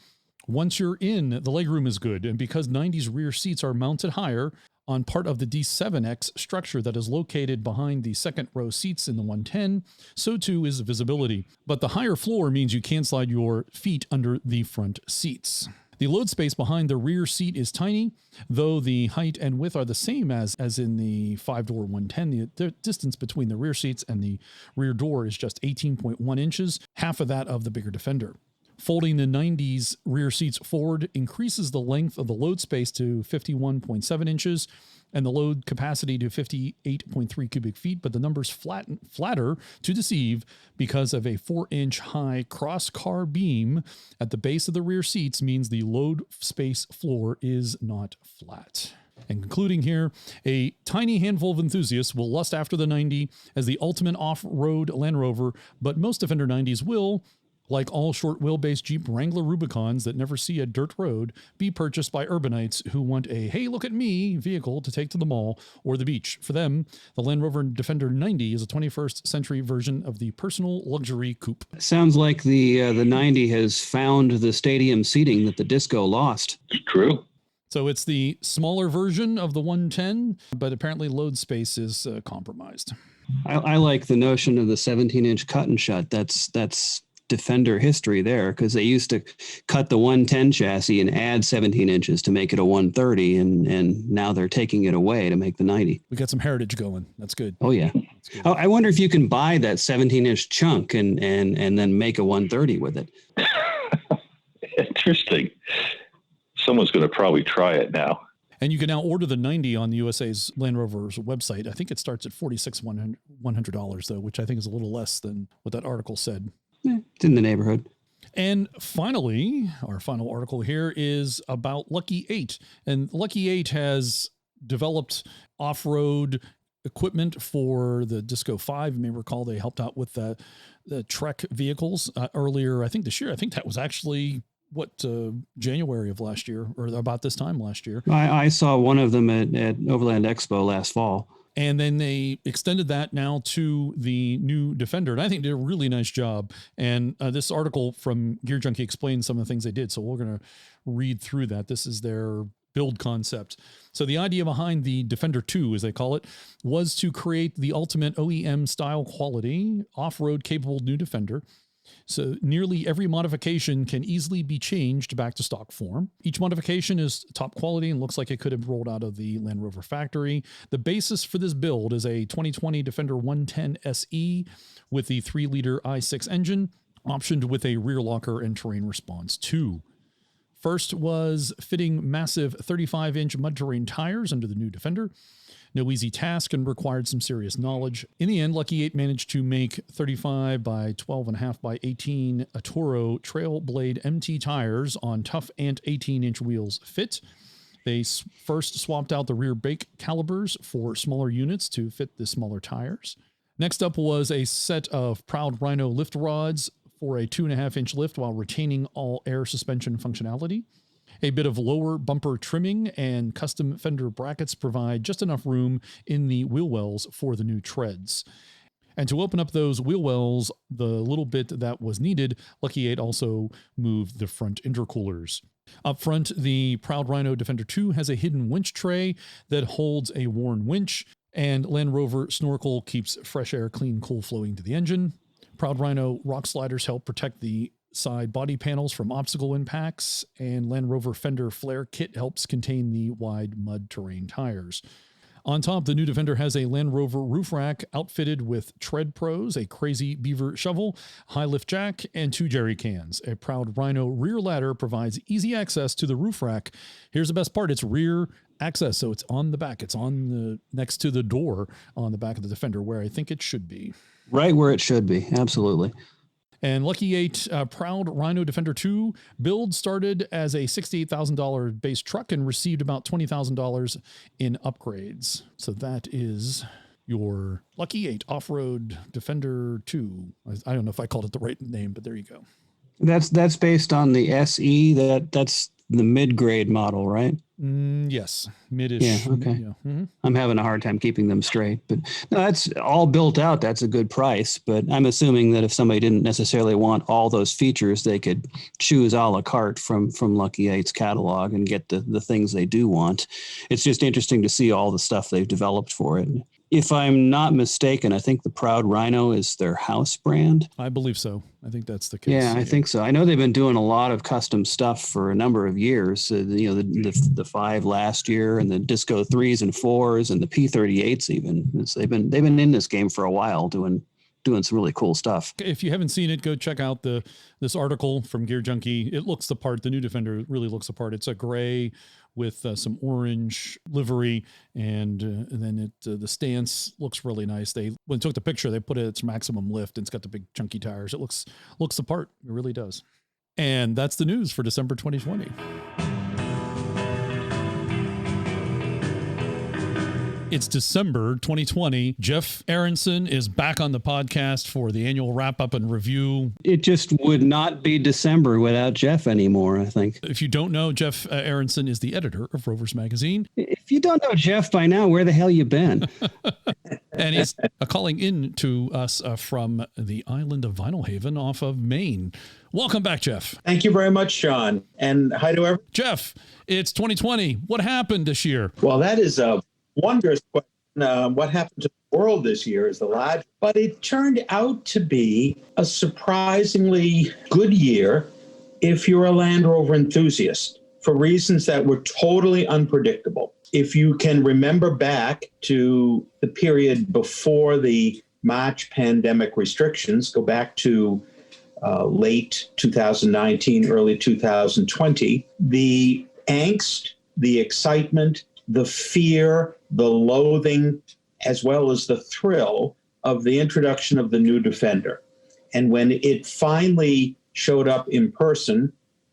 Once you're in, the legroom is good, and because 90's rear seats are mounted higher on part of the D7X structure that is located behind the second row seats in the 110, so too is visibility. But the higher floor means you can't slide your feet under the front seats. The load space behind the rear seat is tiny, though the height and width are the same as in the 5-door 110. The distance between the rear seats and the rear door is just 18.1 inches, half of that of the bigger Defender. Folding the 90's rear seats forward increases the length of the load space to 51.7 inches and the load capacity to 58.3 cubic feet, but the numbers flatter to deceive because of a 4-inch high cross-car beam at the base of the rear seats means the load space floor is not flat. And concluding here, a tiny handful of enthusiasts will lust after the 90 as the ultimate off-road Land Rover, but most Defender 90s will, like all short wheelbase Jeep Wrangler Rubicons that never see a dirt road, be purchased by urbanites who want a "hey, look at me" vehicle to take to the mall or the beach. For them, the Land Rover Defender 90 is a 21st century version of the personal luxury coupe. Sounds like the 90 has found the stadium seating that the Disco lost. True. So it's the smaller version of the 110, but apparently load space is compromised. I like the notion of the 17-inch cut and shut. That's Defender history there, because they used to cut the 110 chassis and add 17 inches to make it a 130, and now they're taking it away to make the 90. We got some heritage going. That's good. Oh yeah. Good. I wonder if you can buy that 17-inch chunk and then make a 130 with it. Interesting. Someone's going to probably try it now. And you can now order the 90 on the USA's Land Rover's website. I think it starts at $46,100 though, which I think is a little less than what that article said. It's in the neighborhood. And finally, our final article here is about Lucky 8. And Lucky 8 has developed off-road equipment for the Disco 5. You may recall they helped out with the Trek vehicles earlier, I think this year. I think that was actually January of last year, or about this time last year. I saw one of them at Overland Expo last fall. And then they extended that now to the new Defender. And I think they did a really nice job. And this article from Gear Junkie explains some of the things they did. So we're going to read through that. This is their build concept. So the idea behind the Defender 2, as they call it, was to create the ultimate OEM style quality, off-road capable new Defender. So nearly every modification can easily be changed back to stock form. Each modification is top quality and looks like it could have rolled out of the Land Rover factory. The basis for this build is a 2020 Defender 110 SE with the 3-liter i6 engine, optioned with a rear locker and terrain response 2. First was fitting massive 35-inch mud-terrain tires under the new Defender. No easy task and required some serious knowledge. In the end, Lucky 8 managed to make 35 by 12.5 by 18 Toro Trail Blade MT tires on tough Ant 18-inch wheels fit. They first swapped out the rear brake calipers for smaller units to fit the smaller tires. Next up was a set of Proud Rhino lift rods for a 2.5-inch lift while retaining all air suspension functionality. A bit of lower bumper trimming and custom fender brackets provide just enough room in the wheel wells for the new treads. And to open up those wheel wells, the little bit that was needed, Lucky 8 also moved the front intercoolers. Up front, the Proud Rhino Defender 2 has a hidden winch tray that holds a worn winch, and Land Rover Snorkel keeps fresh air, clean, cool flowing to the engine. Proud Rhino rock sliders help protect the side body panels from obstacle impacts, and Land Rover Fender Flare Kit helps contain the wide mud terrain tires. On top, the new Defender has a Land Rover roof rack outfitted with Tread Pros, a Crazy Beaver shovel, high lift jack, and 2 jerry cans. A Proud Rhino rear ladder provides easy access to the roof rack. Here's the best part. It's rear access, so it's on the back. It's on the next to the door on the back of the Defender, where I think it should be. Right where it should be. Absolutely. And Lucky 8 Proud Rhino Defender 2 build started as a $68,000 base truck and received about $20,000 in upgrades. So that is your Lucky 8 Off-Road Defender 2. I don't know if I called it the right name, but there you go. That's based on the SE. That's the mid-grade model, right? Yes, mid-ish. Yeah, okay. Yeah. Mm-hmm. I'm having a hard time keeping them straight, but no, that's all built out. That's a good price, but I'm assuming that if somebody didn't necessarily want all those features, they could choose a la carte from Lucky 8's catalog and get the things they do want. It's just interesting to see all the stuff they've developed for it. If I'm not mistaken, I think the Proud Rhino is their house brand. I believe so. I think that's the case. Yeah, I think so. I know they've been doing a lot of custom stuff for a number of years. The 5 last year, and the Disco 3s and 4s, and the P38s even. They've been in this game for a while, doing some really cool stuff. If you haven't seen it, go check out this article from Gear Junkie. It looks the part. The new Defender really looks the part. It's a gray with some orange livery, and then the stance looks really nice. When they took the picture, they put it at its maximum lift, and it's got the big chunky tires. It looks the part. It really does. And that's the news for December 2020. It's December 2020. Jeff Aronson is back on the podcast for the annual wrap-up and review. It just would not be December without Jeff anymore, I think. If you don't know, Jeff Aronson is the editor of Rovers Magazine. If you don't know Jeff by now, where the hell you been? And he's calling in to us from the island of Vinyl Haven off of Maine. Welcome back, Jeff. Thank you very much, Sean. And hi to everyone. Jeff, it's 2020. What happened this year? Well, that is a wondrous question. What happened to the world this year is the large, but it turned out to be a surprisingly good year if you're a Land Rover enthusiast, for reasons that were totally unpredictable. If you can remember back to the period before the March pandemic restrictions, go back to late 2019, early 2020, the angst, the excitement, the fear, the loathing, as well as the thrill of the introduction of the new Defender. And when it finally showed up in person,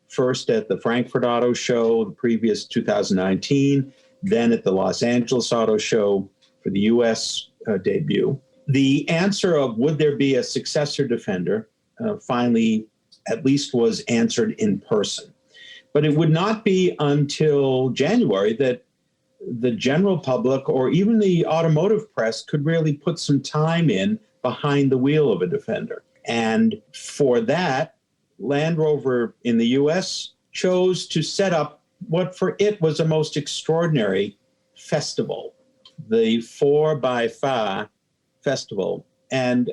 first at the Frankfurt Auto Show, the previous 2019, then at the Los Angeles Auto Show for the U.S. Debut. The answer of would there be a successor Defender finally at least was answered in person. But it would not be until January that the general public or even the automotive press could really put some time in behind the wheel of a Defender. And for that, Land Rover in the US chose to set up what for it was a most extraordinary festival, the 4x4 Festival. And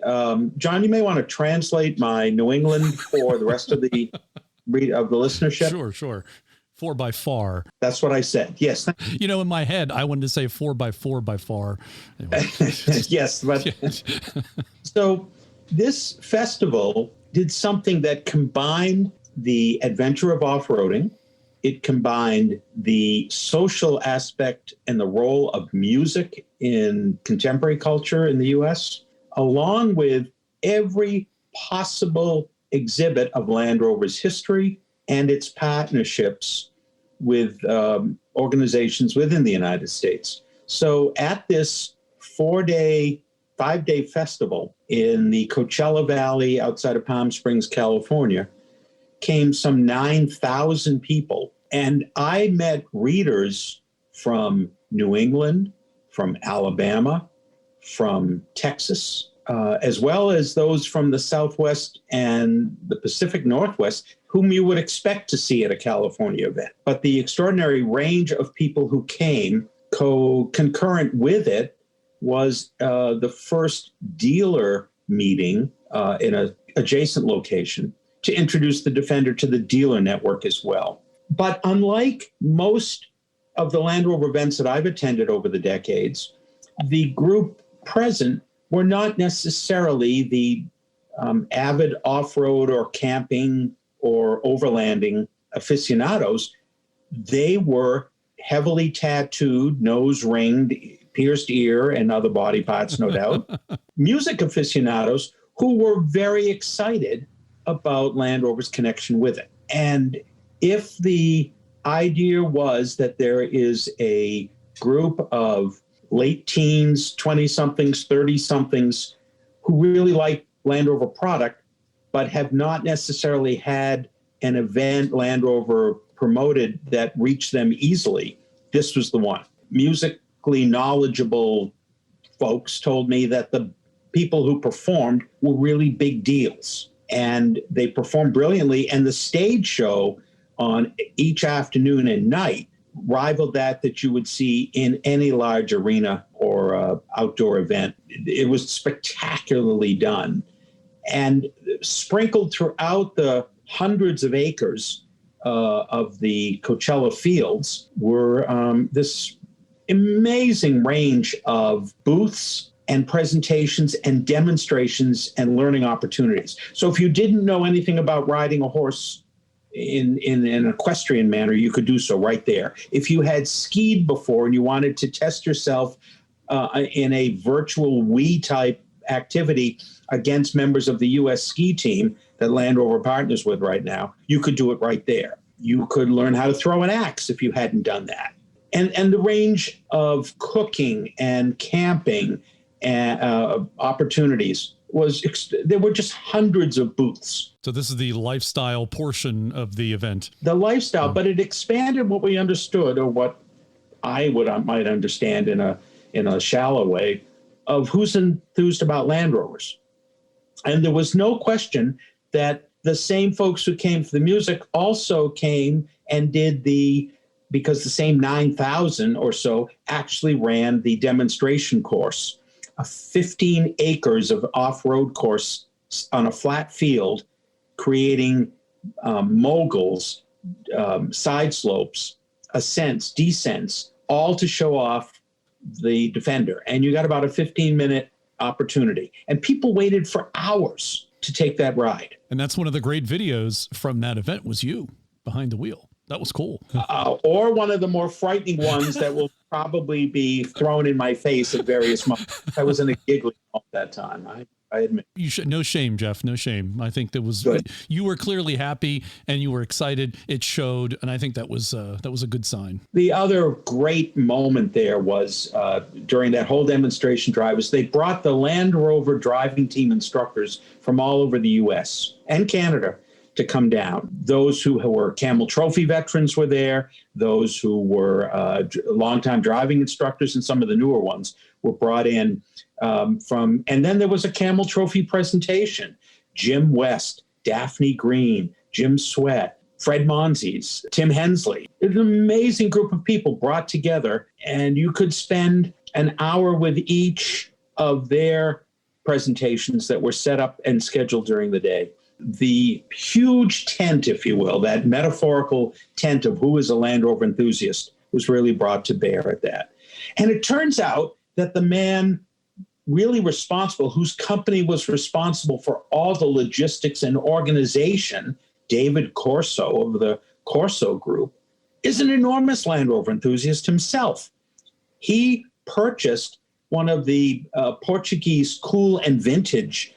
John, you may want to translate my New England for the rest of the listenership. Sure. 4x4. That's what I said. Yes. You know, in my head, I wanted to say 4x4 Anyway. Yes. But so this festival did something that combined the adventure of off-roading. It combined the social aspect and the role of music in contemporary culture in the U.S., along with every possible exhibit of Land Rover's history and its partnerships with organizations within the United States. So at this 5-day festival in the Coachella Valley outside of Palm Springs, California, came some 9,000 people. And I met readers from New England, from Alabama, from Texas, as well as those from the Southwest and the Pacific Northwest, whom you would expect to see at a California event. But the extraordinary range of people who came concurrent with it was the first dealer meeting in an adjacent location to introduce the Defender to the dealer network as well. But unlike most of the Land Rover events that I've attended over the decades, the group present were not necessarily the avid off-road or camping or overlanding aficionados. They were heavily tattooed, nose ringed, pierced ear, and other body parts, no doubt, music aficionados who were very excited about Land Rover's connection with it. And if the idea was that there is a group of late teens, 20-somethings, 30-somethings who really like Land Rover product, but have not necessarily had an event Land Rover promoted that reached them easily, this was the one. Musically knowledgeable folks told me that the people who performed were really big deals. And they performed brilliantly. And the stage show on each afternoon and night rivaled that you would see in any large arena or outdoor event. It was spectacularly done. And sprinkled throughout the hundreds of acres of the Coachella fields were this amazing range of booths and presentations and demonstrations and learning opportunities. So if you didn't know anything about riding a horse in an equestrian manner, you could do so right there. If you had skied before and you wanted to test yourself in a virtual Wii type activity against members of the U.S. ski team that Land Rover partners with right now, you could do it right there. You could learn how to throw an axe if you hadn't done that. And the range of cooking and camping and opportunities there were just hundreds of booths. So this is the lifestyle portion of the event. The lifestyle, but it expanded what we understood, or what I might understand in a shallow way, of who's enthused about Land Rovers. And there was no question that the same folks who came for the music also came and did because the same 9,000 or so actually ran the demonstration course, a 15 acres of off-road course on a flat field, creating moguls, side slopes, ascents, descents, all to show off the Defender. And you got about a 15-minute opportunity. And people waited for hours to take that ride. And that's one of the great videos from that event was you behind the wheel. That was cool. Or one of the more frightening ones that will probably be thrown in my face at various moments. I was in a giggling at that time. I admit. You should, no shame, Jeff, no shame. I think that was Good. You were clearly happy and you were excited. It showed, and I think that was a good sign. The other great moment there was during that whole demonstration drive was they brought the Land Rover driving team instructors from all over the U.S. and Canada to come down. Those who were Camel Trophy veterans were there. Those who were longtime driving instructors, and some of the newer ones were brought in from. And then there was a Camel Trophy presentation. Jim West, Daphne Green, Jim Sweat, Fred Monzes, Tim Hensley. It was an amazing group of people brought together, and you could spend an hour with each of their presentations that were set up and scheduled during the day. The huge tent, if you will, that metaphorical tent of who is a Land Rover enthusiast, was really brought to bear at that. And it turns out that the man really responsible, whose company was responsible for all the logistics and organization, David Corso of the Corso Group, is an enormous Land Rover enthusiast himself. He purchased one of the Portuguese cool and vintage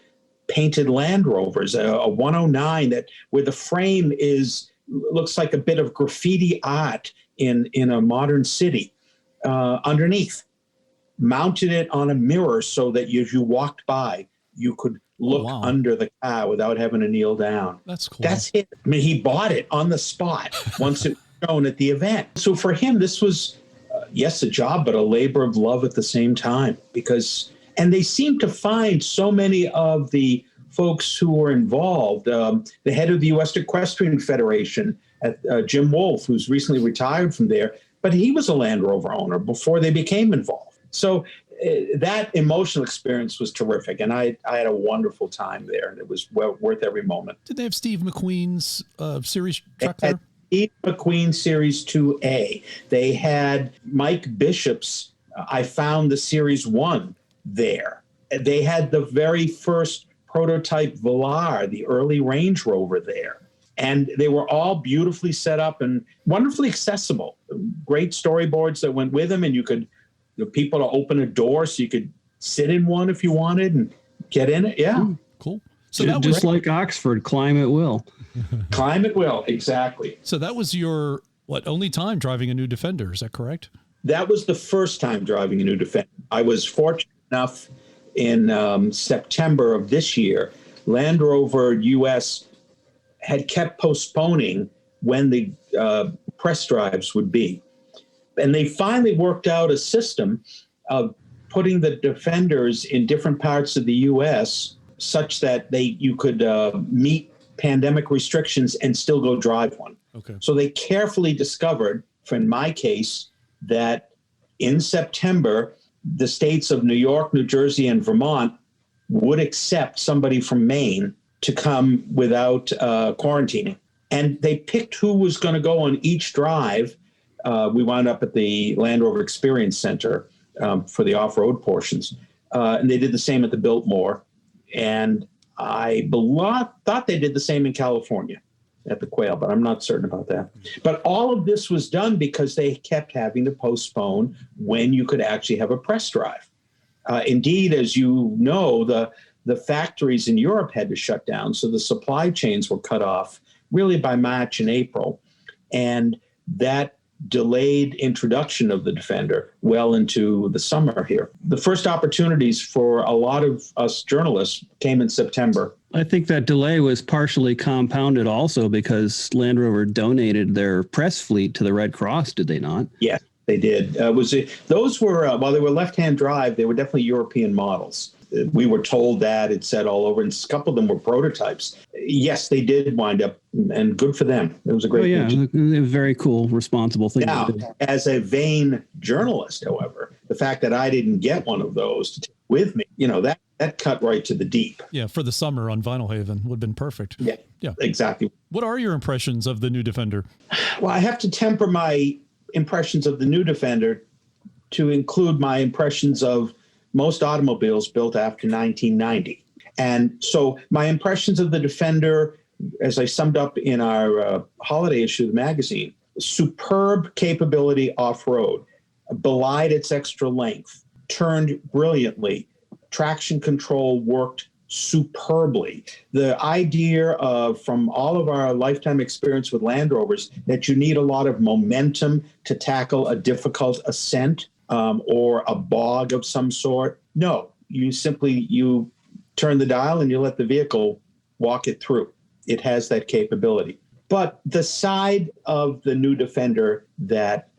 painted Land Rovers, a 109 that where the frame looks like a bit of graffiti art in a modern city underneath. Mounted it on a mirror so that as you walked by, you could look under the car without having to kneel down. That's cool. That's it. I mean, he bought it on the spot once it was shown at the event. So for him, this was, yes, a job, but a labor of love at the same time. And they seem to find so many of the folks who were involved, the head of the U.S. Equestrian Federation, Jim Wolfe, who's recently retired from there, but he was a Land Rover owner before they became involved. So that emotional experience was terrific, and I had a wonderful time there, and it was worth every moment. Did they have Steve McQueen's series truck there? Steve McQueen Series 2A. They had Mike Bishop's I Found the Series 1 there. They had the very first prototype Velar, the early Range Rover there. And they were all beautifully set up and wonderfully accessible. Great storyboards that went with them, and you could people to open a door so you could sit in one if you wanted and get in it. Yeah. Cool. So that just like Oxford, climb at will. Climb at will, exactly. So that was your, only time driving a new Defender, is that correct? That was the first time driving a new Defender. I was fortunate enough in September of this year, Land Rover US had kept postponing when the press drives would be. And they finally worked out a system of putting the Defenders in different parts of the U.S. such that you could meet pandemic restrictions and still go drive one. Okay. So they carefully discovered, in my case, that in September, the states of New York, New Jersey, and Vermont would accept somebody from Maine to come without quarantining. And they picked who was going to go on each drive. We wound up at the Land Rover Experience Center for the off-road portions. And they did the same at the Biltmore. And I thought they did the same in California at the Quail, but I'm not certain about that. But all of this was done because they kept having to postpone when you could actually have a press drive. Indeed, as you know, the factories in Europe had to shut down, so the supply chains were cut off really by March and April. And that delayed introduction of the Defender well into the summer here. The first opportunities for a lot of us journalists came in September. I think that delay was partially compounded also because Land Rover donated their press fleet to the Red Cross, did they not? Yes, they did. Those were, while they were left-hand drive, they were definitely European models. We were told that, it said all over, and a couple of them were prototypes. Yes, they did wind up, and good for them. It was a great a very cool, responsible thing. Now, as a vain journalist, however, the fact that I didn't get one of those to take with me, that cut right to the deep. Yeah, for the summer on Vinyl Haven would have been perfect. Yeah, exactly. What are your impressions of the new Defender? Well, I have to temper my impressions of the new Defender to include my impressions of most automobiles built after 1990. And so my impressions of the Defender, as I summed up in our holiday issue of the magazine, superb capability off-road, belied its extra length, turned brilliantly, traction control worked superbly. The idea of, from all of our lifetime experience with Land Rovers, that you need a lot of momentum to tackle a difficult ascent or a bog of some sort. No, you turn the dial and you let the vehicle walk it through. It has that capability. But the side of the new Defender that,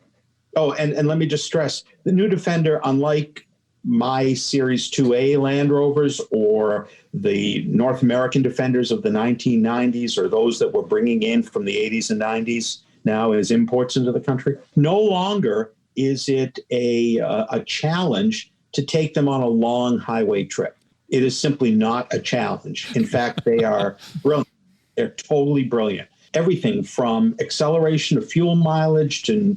and let me just stress, the new Defender, unlike my Series 2A Land Rovers or the North American Defenders of the 1990s, or those that we're bringing in from the 80s and 90s now as imports into the country, no longer is it a challenge to take them on a long highway trip. It is simply not a challenge. In fact, they are brilliant. They're totally brilliant. Everything from acceleration to fuel mileage to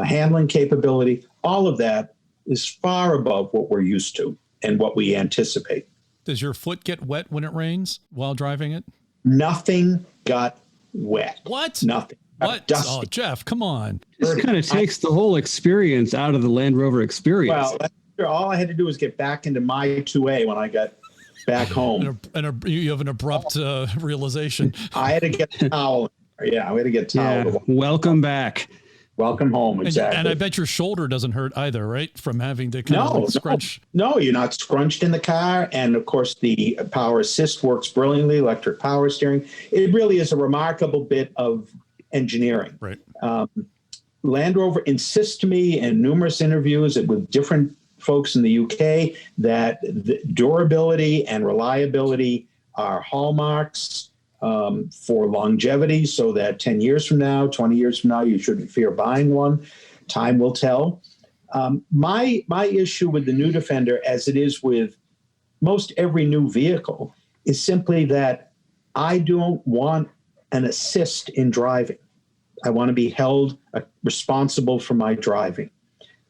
handling capability, all of that is far above what we're used to and what we anticipate. Does your foot get wet when it rains while driving it? Nothing got wet. What? Nothing. What? Dusty. Oh, Jeff, come on. This kind of takes the whole experience out of the Land Rover experience. Well, all I had to do was get back into my 2A when I got back home. And you have an abrupt realization. I had to get a towel. Yeah, we had to get a towel. Yeah. Welcome back. Welcome home, exactly. And I bet your shoulder doesn't hurt either, right? From having to kind of scrunch. No, you're not scrunched in the car. And of course, the power assist works brilliantly, electric power steering. It really is a remarkable bit of engineering. Right. Land Rover insists to me in numerous interviews with different folks in the UK that the durability and reliability are hallmarks for longevity, so that 10 years from now, 20 years from now, you shouldn't fear buying one. Time will tell. My issue with the new Defender, as it is with most every new vehicle, is simply that I don't want an assist in driving. I want to be held responsible for my driving.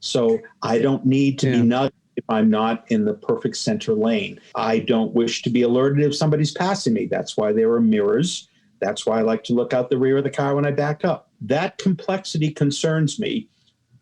So I don't need to be nudged if I'm not in the perfect center lane. I don't wish to be alerted if somebody's passing me. That's why there are mirrors. That's why I like to look out the rear of the car when I back up. That complexity concerns me.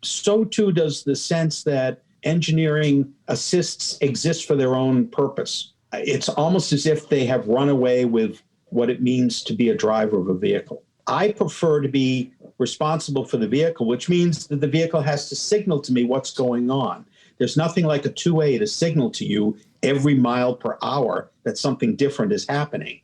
So too does the sense that engineering assists exist for their own purpose. It's almost as if they have run away with what it means to be a driver of a vehicle. I prefer to be responsible for the vehicle, which means that the vehicle has to signal to me what's going on. There's nothing like a 2A to signal to you every mile per hour that something different is happening.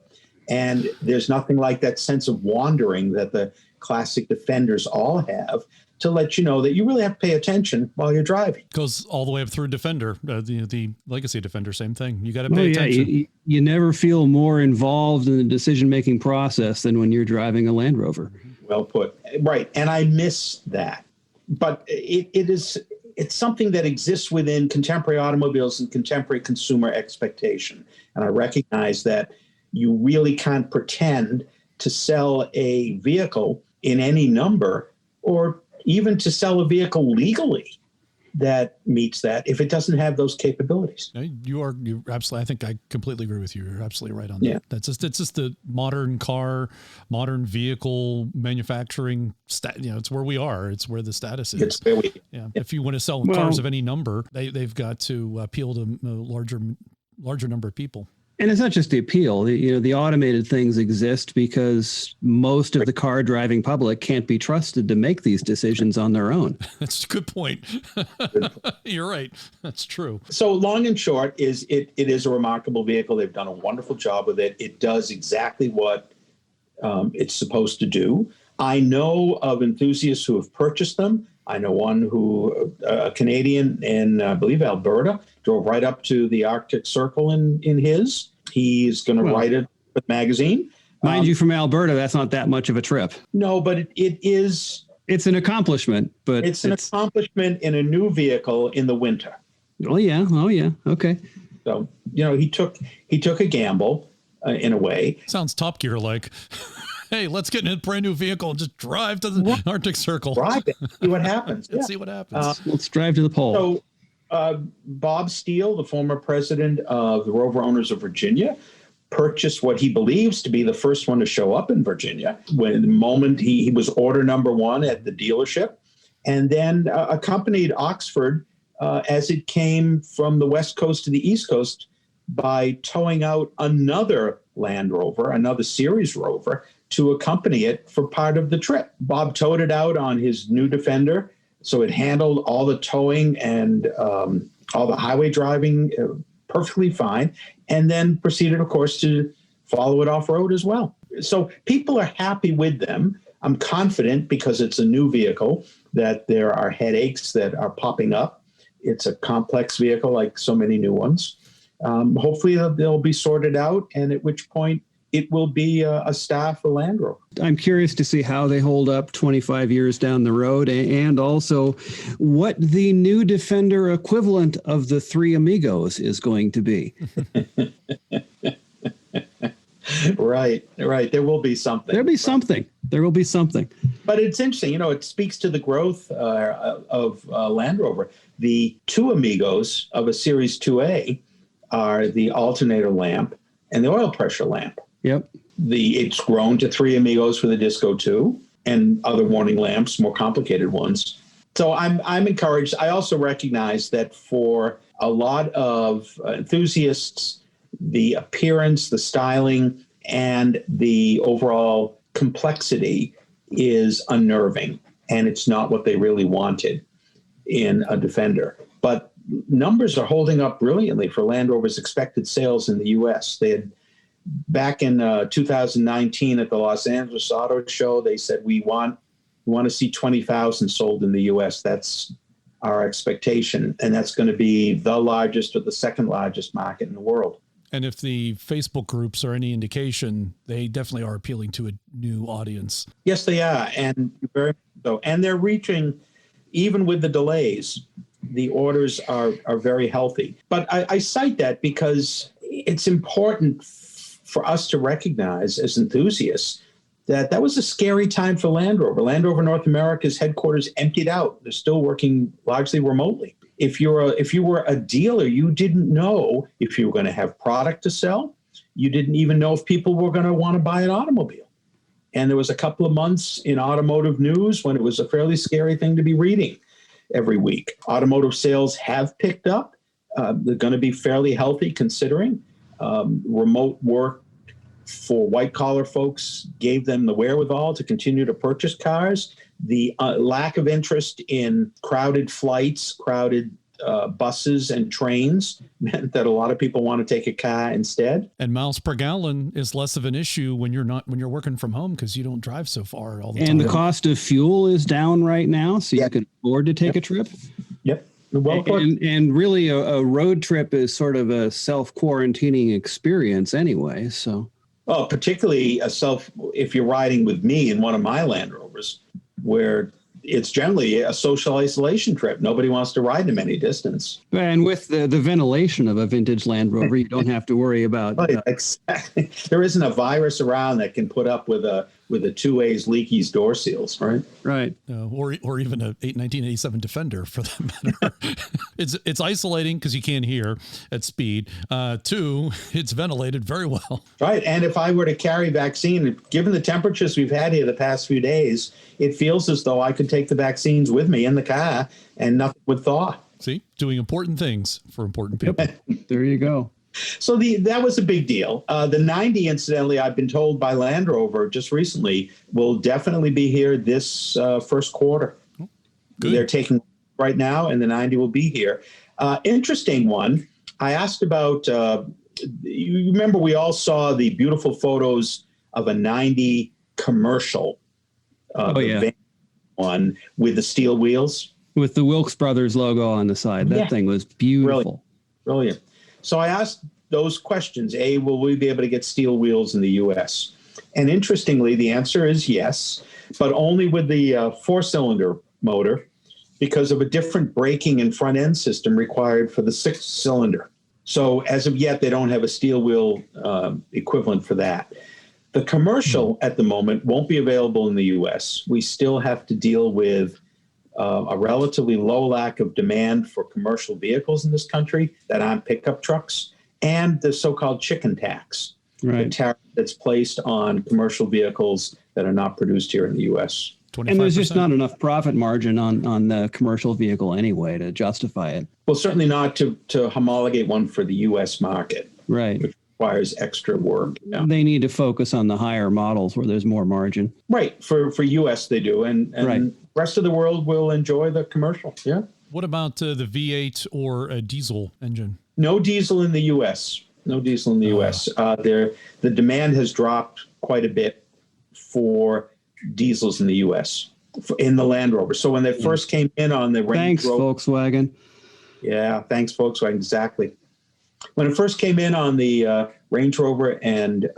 And there's nothing like that sense of wandering that the classic Defenders all have to let you know that you really have to pay attention while you're driving. Goes all the way up through Defender, the Legacy Defender, same thing. You got to pay attention. You never feel more involved in the decision-making process than when you're driving a Land Rover. Well put. Right. And I miss that. But it's something that exists within contemporary automobiles and contemporary consumer expectation. And I recognize that you really can't pretend to sell a vehicle in any number or even to sell a vehicle legally that meets that if it doesn't have those capabilities. You're absolutely, I think I completely agree with you. You're absolutely right on that. It's just the modern car, modern vehicle manufacturing it's where we are. It's where the status is. It's where If you want to sell cars of any number, they've got to appeal to a larger number of people. And it's not just the appeal. The automated things exist because most of the car driving public can't be trusted to make these decisions on their own. That's a good point. You're right. That's true. So long and short is it is a remarkable vehicle. They've done a wonderful job with it. It does exactly what it's supposed to do. I know of enthusiasts who have purchased them. I know one a Canadian in, I believe, Alberta, drove right up to the Arctic Circle in his. He's going to write it with magazine. Mind you, from Alberta, that's not that much of a trip. No, but it is. It's an accomplishment, but it's an accomplishment in a new vehicle in the winter. Oh yeah. Okay. So he took a gamble in a way. Sounds Top Gear like. Hey, let's get in a brand new vehicle and just drive to the Arctic Circle. Drive it. See what happens. Let's see what happens. Let's drive to the pole. So Bob Steele, the former president of the Rover Owners of Virginia, purchased what he believes to be the first one to show up in Virginia. When the moment he was order number one at the dealership, and then accompanied Oxford as it came from the West Coast to the East Coast by towing out another Land Rover, another series Rover, to accompany it for part of the trip. Bob towed it out on his new Defender, so it handled all the towing and all the highway driving perfectly fine, and then proceeded, of course, to follow it off-road as well. So people are happy with them. I'm confident, because it's a new vehicle, that there are headaches that are popping up. It's a complex vehicle like so many new ones. Hopefully they'll be sorted out, and at which point it will be a star for Land Rover. I'm curious to see how they hold up 25 years down the road, and also what the new Defender equivalent of the Three Amigos is going to be. Right. There will be something. There will be something. But it's interesting, it speaks to the growth of Land Rover. The two Amigos of a Series 2A are the alternator lamp and the oil pressure lamp. Yep. It's grown to Three Amigos for the Disco 2 and other warning lamps, more complicated ones. So I'm encouraged. I also recognize that for a lot of enthusiasts, the appearance, the styling, and the overall complexity is unnerving, and it's not what they really wanted in a Defender. But numbers are holding up brilliantly for Land Rover's expected sales in the U.S. They had, back in 2019 at the Los Angeles Auto Show, they said, we want to see 20,000 sold in the U.S. That's our expectation, and that's going to be the largest or the second largest market in the world. And if the Facebook groups are any indication, they definitely are appealing to a new audience. Yes, they are, and very so. And they're reaching, even with the delays, the orders are very healthy. But I cite that because it's important for us to recognize as enthusiasts that was a scary time for Land Rover. Land Rover North America's headquarters emptied out. They're still working largely remotely. If you were a dealer, you didn't know if you were going to have product to sell. You didn't even know if people were going to want to buy an automobile. And there was a couple of months in automotive news when it was a fairly scary thing to be reading every week. Automotive sales have picked up. They're going to be fairly healthy considering remote work for white-collar folks gave them the wherewithal to continue to purchase cars. The lack of interest in crowded flights, crowded buses and trains meant that a lot of people want to take a car instead. And miles per gallon is less of an issue when you're working from home because you don't drive so far all the time. And the cost of fuel is down right now, so you can afford to take a trip. Yep. Well put. And really a road trip is sort of a self-quarantining experience anyway. So, well, particularly if you're riding with me in one of my Land Rovers, where it's generally a social isolation trip. Nobody wants to ride them any distance. And with the ventilation of a vintage Land Rover, you don't have to worry about. Right, exactly. There isn't a virus around that can put up with a 2A's leaky's door seals, right? Right. Or even a 1987 Defender for that matter. It's isolating because you can't hear at speed. Two, it's ventilated very well. Right. And if I were to carry vaccine, given the temperatures we've had here the past few days, it feels as though I could take the vaccines with me in the car and nothing would thaw. See, doing important things for important people. There you go. So that was a big deal. The 90, incidentally, I've been told by Land Rover just recently, will definitely be here this first quarter. Good. They're taking right now, and the 90 will be here. Interesting one. I asked about, you remember we all saw the beautiful photos of a 90 commercial. Van one with the steel wheels. With the Wilkes Brothers logo on the side. That thing was beautiful. Brilliant. So I asked those questions. A, will we be able to get steel wheels in the U.S.? And interestingly, the answer is yes, but only with the four-cylinder motor because of a different braking and front-end system required for the six-cylinder. So as of yet, they don't have a steel wheel equivalent for that. The commercial at the moment won't be available in the U.S. We still have to deal with a relatively low lack of demand for commercial vehicles in this country that aren't pickup trucks, and the so-called chicken tax, the tariff that's placed on commercial vehicles that are not produced here in the U.S. 25%. And there's just not enough profit margin on the commercial vehicle anyway to justify it. Well, certainly not to homologate one for the U.S. market. Right. which requires extra work. Yeah. They need to focus on the higher models where there's more margin. Right. For US, they do. And Right. the rest of the world will enjoy the commercial. Yeah. What about the V8 or a diesel engine? No diesel in the US. No diesel in the US. The demand has dropped quite a bit for diesels in the US in the Land Rover. So when they first came in on the Range Thanks, Rover, Volkswagen. yeah, thanks, Volkswagen. Exactly. When it first came in on the Range Rover and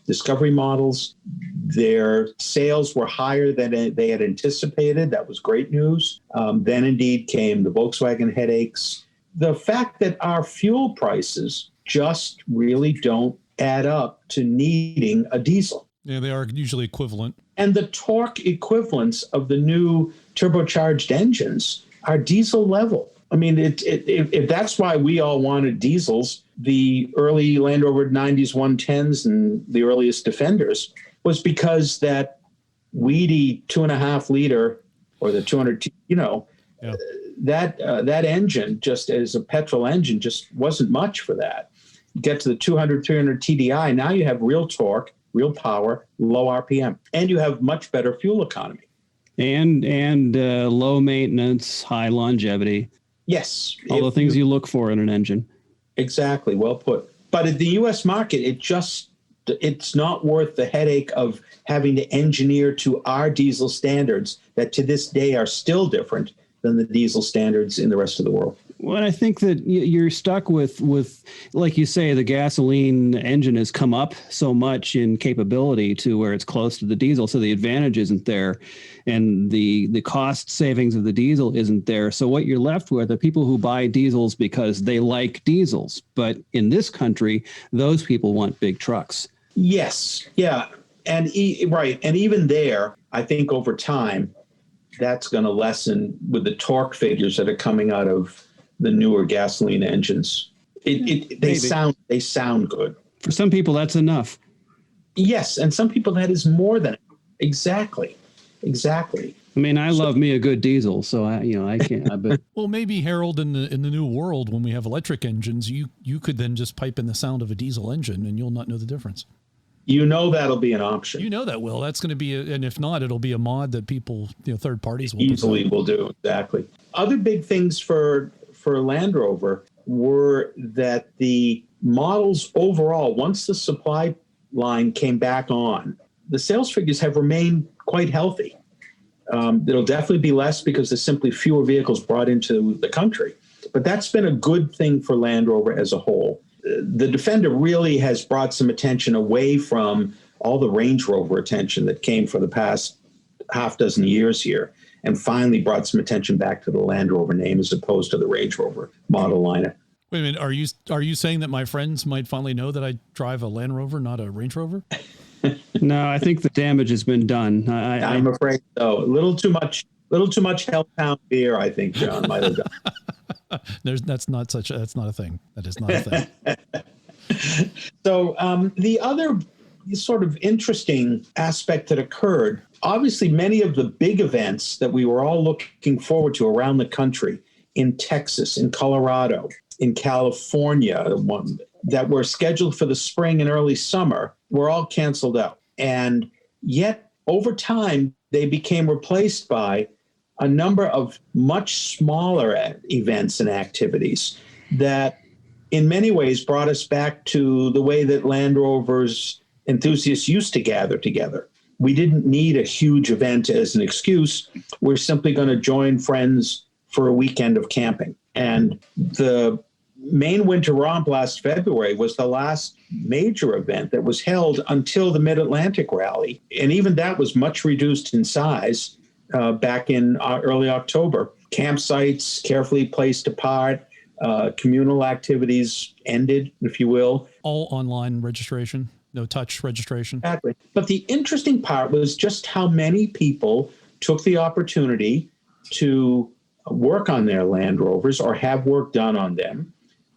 Discovery models, their sales were higher than they had anticipated. That was great news. Then indeed came the Volkswagen headaches. The fact that our fuel prices just really don't add up to needing a diesel. Yeah, they are usually equivalent. And the torque equivalents of the new turbocharged engines are diesel level. I mean, if that's why we all wanted diesels, the early Land Rover 90s 110s and the earliest Defenders was because that weedy 2.5 liter or the 200, that engine just as a petrol engine just wasn't much for that. You get to the 200, 300 TDI, now you have real torque, real power, low RPM, and you have much better fuel economy. And low maintenance, high longevity. Yes. All the things you look for in an engine. Exactly. Well put. But in the U.S. market, it's not worth the headache of having to engineer to our diesel standards that to this day are still different than the diesel standards in the rest of the world. Well, I think that you're stuck with, like you say, the gasoline engine has come up so much in capability to where it's close to the diesel. So the advantage isn't there. And the cost savings of the diesel isn't there. So what you're left with are people who buy diesels because they like diesels. But in this country, those people want big trucks. Yes. Yeah. And right. And even there, I think over time, that's going to lessen with the torque figures that are coming out of the newer gasoline engines. They sound good. For some people, that's enough. Yes, and some people that is more than exactly. I mean, I love me a good diesel, so I can't. But well, maybe Harold, in the new world when we have electric engines, you could then just pipe in the sound of a diesel engine, and you'll not know the difference. That'll be an option. That will. That's going to be, and if not, it'll be a mod that people, third parties will easily will do. Exactly. Other big things for Land Rover were that the models overall, once the supply line came back on, the sales figures have remained quite healthy. It'll definitely be less because there's simply fewer vehicles brought into the country. But that's been a good thing for Land Rover as a whole. The Defender really has brought some attention away from all the Range Rover attention that came for the past half dozen years here, and finally brought some attention back to the Land Rover name as opposed to the Range Rover model lineup. Wait a minute, are you saying that my friends might finally know that I drive a Land Rover, not a Range Rover? No, I think the damage has been done. I'm afraid so. A little too much Helltown beer, I think, John might have done. That's not a thing. That is not a thing. So the other sort of interesting aspect that occurred, obviously many of the big events that we were all looking forward to around the country, in Texas, in Colorado, in California, that were scheduled for the spring and early summer, were all canceled out. And yet over time, they became replaced by a number of much smaller events and activities that in many ways brought us back to the way that Land Rover's enthusiasts used to gather together. We didn't need a huge event as an excuse. We're simply going to join friends for a weekend of camping. And the Maine Winter Romp last February was the last major event that was held until the Mid-Atlantic Rally. And even that was much reduced in size back in early October. Campsites carefully placed apart, communal activities ended, if you will. All online registration, no touch registration. Exactly. But the interesting part was just how many people took the opportunity to work on their Land Rovers or have work done on them,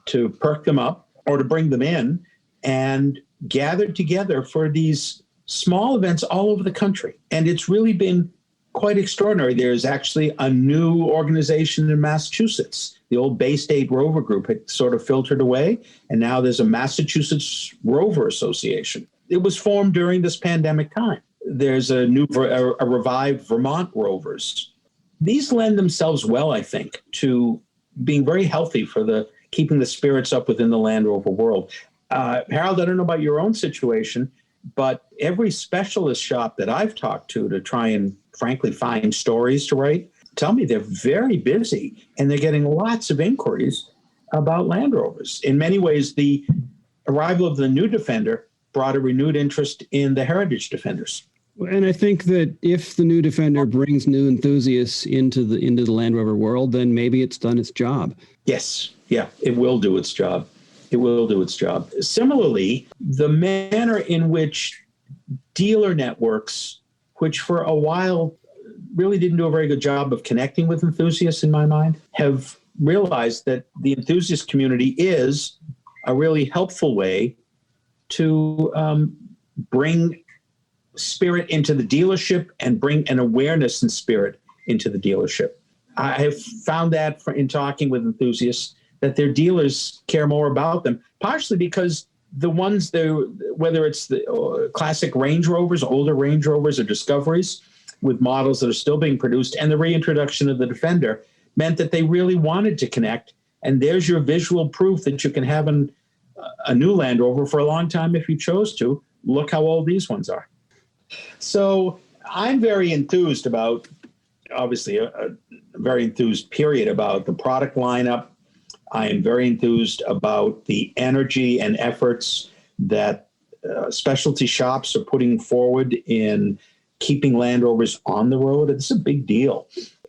to perk them up or to bring them in, and gathered together for these small events all over the country. And it's really been quite extraordinary. There's actually a new organization in Massachusetts. The old Bay State Rover Group had sort of filtered away, and now there's a Massachusetts Rover Association. It was formed during this pandemic time. There's a revived Vermont Rovers. These lend themselves well, I think, to being very healthy for keeping the spirits up within the Land Rover world. Harold, I don't know about your own situation, but every specialist shop that I've talked to try and, frankly, find stories to write, tell me they're very busy and they're getting lots of inquiries about Land Rovers. In many ways, the arrival of the new Defender brought a renewed interest in the heritage Defenders. And I think that if the new Defender brings new enthusiasts into the Land Rover world, then maybe it's done its job. Yes. Yeah, it will do its job. It will do its job. Similarly, the manner in which dealer networks, which for a while really didn't do a very good job of connecting with enthusiasts, in my mind, have realized that the enthusiast community is a really helpful way to bring spirit into the dealership and bring an awareness and spirit into the dealership. I have found that in talking with enthusiasts, that their dealers care more about them, partially because the ones, whether it's the classic Range Rovers, older Range Rovers or Discoveries with models that are still being produced, and the reintroduction of the Defender meant that they really wanted to connect. And there's your visual proof that you can have a new Land Rover for a long time if you chose to. Look how old these ones are. So I'm very enthused about, obviously, a very enthused period about the product lineup. I am very enthused about the energy and efforts that specialty shops are putting forward in keeping Land Rovers on the road. It's a big deal.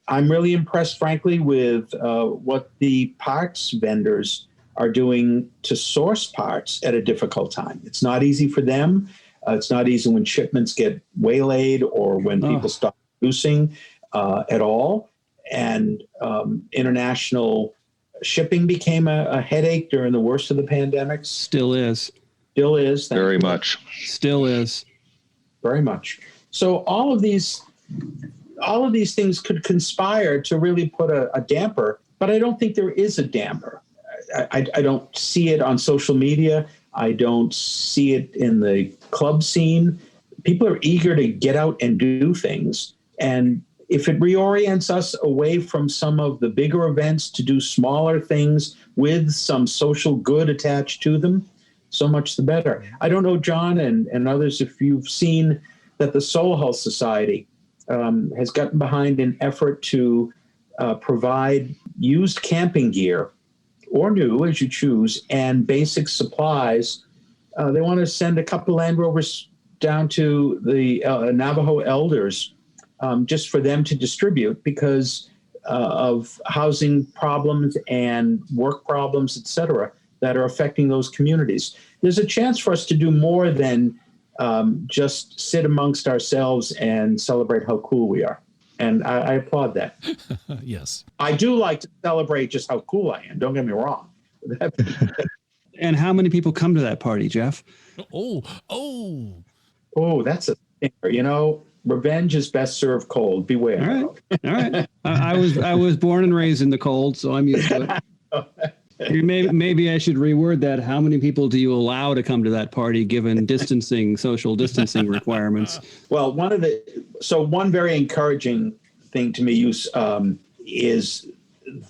I'm really impressed, frankly, with what the parts vendors are doing to source parts at a difficult time. It's not easy for them. It's not easy when shipments get waylaid or when people stop producing at all. And international shipping became a headache during the worst of the pandemic. Still is. Still is. Very much. Still is. Very much. So all of these things could conspire to really put a damper, but I don't think there is a damper. I don't see it on social media. I don't see it in the club scene. People are eager to get out and do things. And if it reorients us away from some of the bigger events to do smaller things with some social good attached to them, so much the better. I don't know, John and others, if you've seen that the Soul Health Society has gotten behind an effort to provide used camping gear, or new, as you choose, and basic supplies. They want to send a couple Land Rovers down to the Navajo elders just for them to distribute because of housing problems and work problems, et cetera, that are affecting those communities. There's a chance for us to do more than just sit amongst ourselves and celebrate how cool we are. And I applaud that. Yes. I do like to celebrate just how cool I am. Don't get me wrong. And how many people come to that party, Jeff? Oh, that's a thing. You know, revenge is best served cold. Beware. All right. I was born and raised in the cold, so I'm used to it. Maybe I should reword that. How many people do you allow to come to that party given social distancing requirements? Well, one very encouraging thing to me is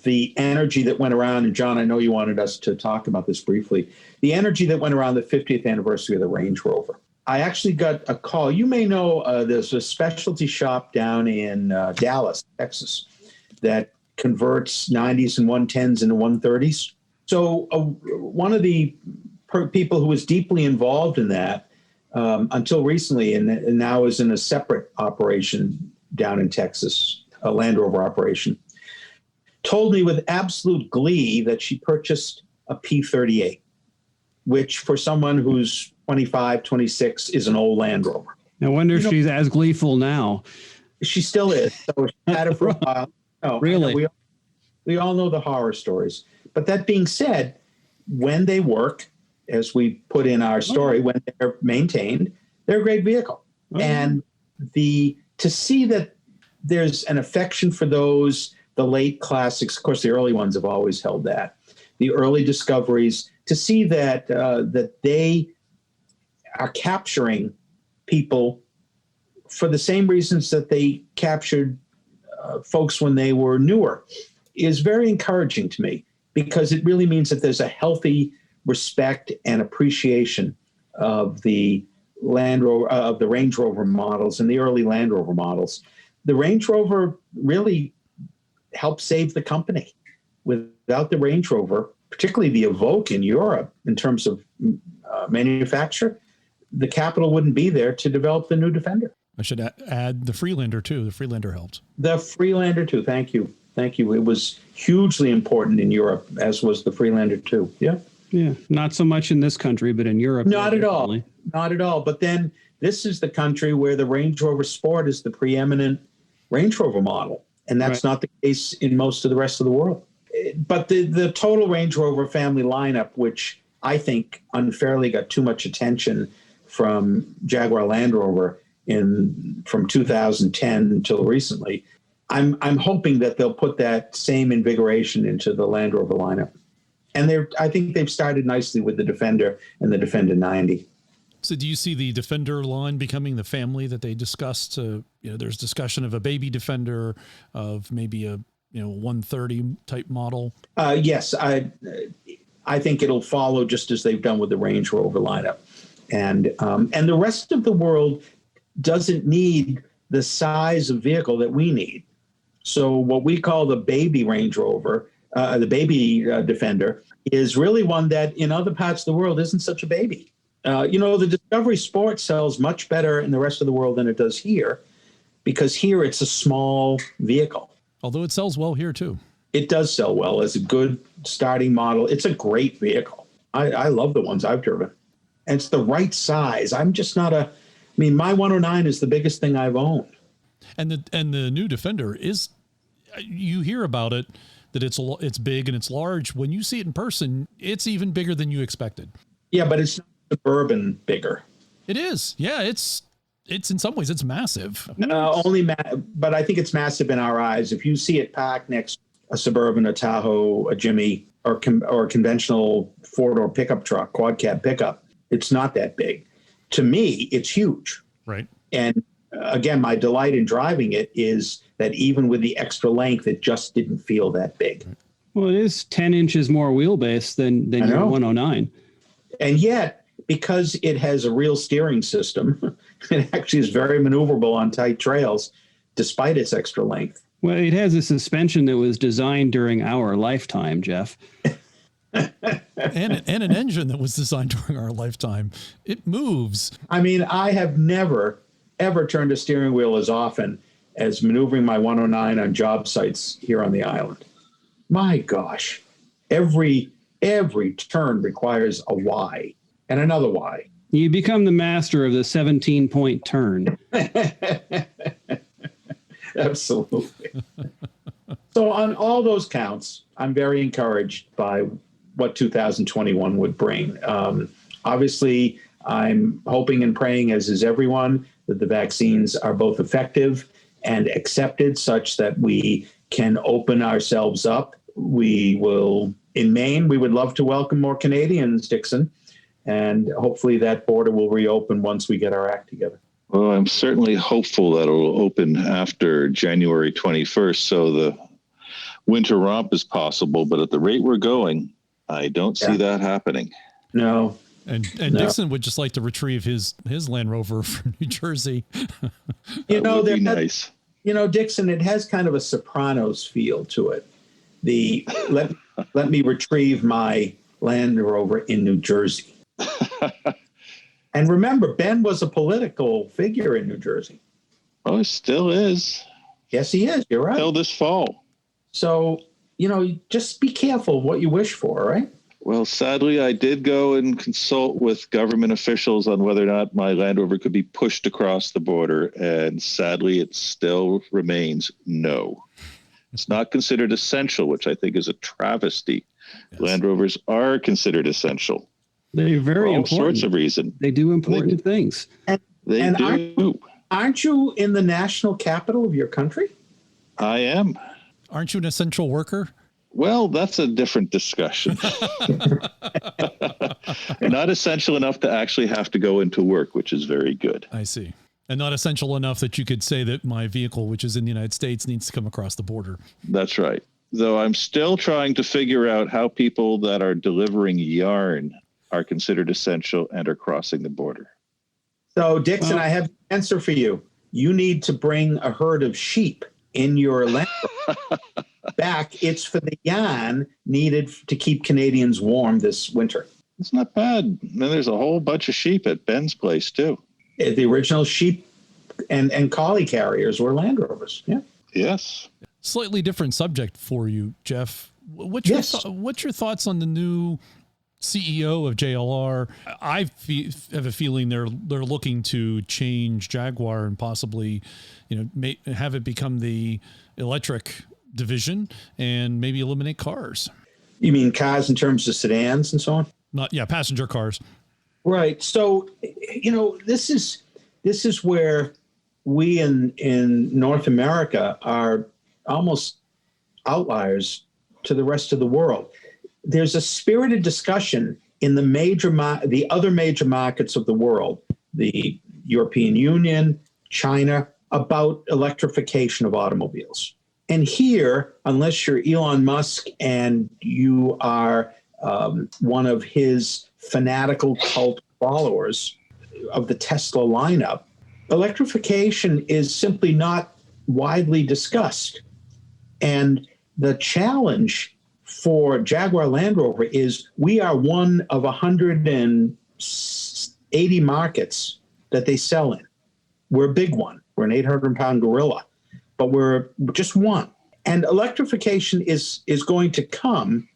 the energy that went around. And John, I know you wanted us to talk about this briefly. The energy that went around the 50th anniversary of the Range Rover. I actually got a call. You may know there's a specialty shop down in Dallas, Texas, that converts 90s and 110s into 130s. So one of the people who was deeply involved in that until recently and now is in a separate operation down in Texas, a Land Rover operation, told me with absolute glee that she purchased a P38, which for someone who's 25, 26 is an old Land Rover. I wonder if she's as gleeful now. She still is. So she had it for a while. No, really? We all know the horror stories. But that being said, when they work, as we put in our story, when they're maintained, they're a great vehicle. And to see that there's an affection for those, the late classics. Of course, the early ones have always held that. The early discoveries, to see that that they are capturing people for the same reasons that they captured folks when they were newer, is very encouraging to me, because it really means that there's a healthy respect and appreciation of the Land Rover, of the Range Rover models and the early Land Rover models. The Range Rover really helped save the company. Without the Range Rover, particularly the Evoque in Europe, in terms of manufacture, the capital wouldn't be there to develop the new Defender. I should add the Freelander too. The Freelander helped. The Freelander too. Thank you. Thank you. It was hugely important in Europe, as was the Freelander too. Yeah. Yeah. Not so much in this country, but in Europe. Not at all. Not at all. But then this is the country where the Range Rover Sport is the preeminent Range Rover model. And that's not the case in most of the rest of the world. But the total Range Rover family lineup, which I think unfairly got too much attention from Jaguar Land Rover from 2010 until recently, I'm hoping that they'll put that same invigoration into the Land Rover lineup. And I think they've started nicely with the Defender and the Defender 90. So do you see the Defender line becoming the family that they discussed? There's discussion of a baby Defender, of maybe a 130 type model. Yes, I think it'll follow just as they've done with the Range Rover lineup, and the rest of the world doesn't need the size of vehicle that we need. So what we call the baby Range Rover, the baby Defender, is really one that in other parts of the world isn't such a baby. The Discovery Sport sells much better in the rest of the world than it does here, because here it's a small vehicle. Although it sells well here too. It does sell well as a good starting model. It's a great vehicle. I love the ones I've driven. And it's the right size. I'm just not my 109 is the biggest thing I've owned. And the new Defender is, you hear about it, that it's big and it's large. When you see it in person, it's even bigger than you expected. Yeah, but it's not suburban bigger. It is. Yeah, it's in some ways it's massive. But I think it's massive in our eyes. If you see it parked next to a Suburban, a Tahoe, a Jimmy, or a conventional four-door pickup truck, quad cab pickup, it's not that big. To me, it's huge. Right. And again, my delight in driving it is that even with the extra length, it just didn't feel that big. Well, it is 10 inches more wheelbase than your 109. And yet, because it has a real steering system, it actually is very maneuverable on tight trails, despite its extra length. Well, it has a suspension that was designed during our lifetime, Jeff. and an engine that was designed during our lifetime. It moves. I have never, ever turned a steering wheel as often as maneuvering my 109 on job sites here on the island. My gosh, every turn requires a Y and another Y. You become the master of the 17-point turn. Absolutely. So on all those counts, I'm very encouraged by what 2021 would bring. Obviously, I'm hoping and praying, as is everyone, that the vaccines are both effective and accepted such that we can open ourselves up. We will, in Maine, we would love to welcome more Canadians, Dixon, and hopefully that border will reopen once we get our act together. Well, I'm certainly hopeful that it will open after January 21st, so the winter romp is possible. But at the rate we're going, I don't see that happening. No. And Dixon would just like to retrieve his Land Rover from New Jersey. That would be nice. Dixon, it has kind of a Sopranos feel to it. Let me retrieve my Land Rover in New Jersey. And remember, Ben was a political figure in New Jersey. Oh, he still is. Yes, he is. You're right. Till this fall. So, just be careful of what you wish for, right? Well, sadly, I did go and consult with government officials on whether or not my Land Rover could be pushed across the border. And sadly, it still remains no. It's not considered essential, which I think is a travesty. Yes. Land Rovers are considered essential. They're very for all important. Sorts of reasons. They do important things. They do. aren't you in the national capital of your country? I am. Aren't you an essential worker? Well, that's a different discussion. Not essential enough to actually have to go into work, which is very good. I see. And not essential enough that you could say that my vehicle, which is in the United States, needs to come across the border. That's right. Though I'm still trying to figure out how people that are delivering yarn are considered essential and are crossing the border. So, Dixon, I have an answer for you. You need to bring a herd of sheep in your Land Rover back. It's for the yarn needed to keep Canadians warm this winter. It's not bad. And there's a whole bunch of sheep at Ben's place, too. The original sheep and collie carriers were Land Rovers. Yeah. Yes. Slightly different subject for you, Jeff. What's your thoughts on the new CEO of JLR? I have a feeling they're looking to change Jaguar and possibly, have it become the electric division and maybe eliminate cars. You mean cars in terms of sedans and so on? Passenger cars. Right. So, this is where we in North America are almost outliers to the rest of the world. There's a spirited discussion in the other major markets of the world, the European Union, China, about electrification of automobiles. And here, unless you're Elon Musk and you are one of his fanatical cult followers of the Tesla lineup, electrification is simply not widely discussed. And the challenge for Jaguar Land Rover is we are one of 180 markets that they sell in. We're a big one. We're an 800-pound gorilla, but we're just one. And electrification is going to come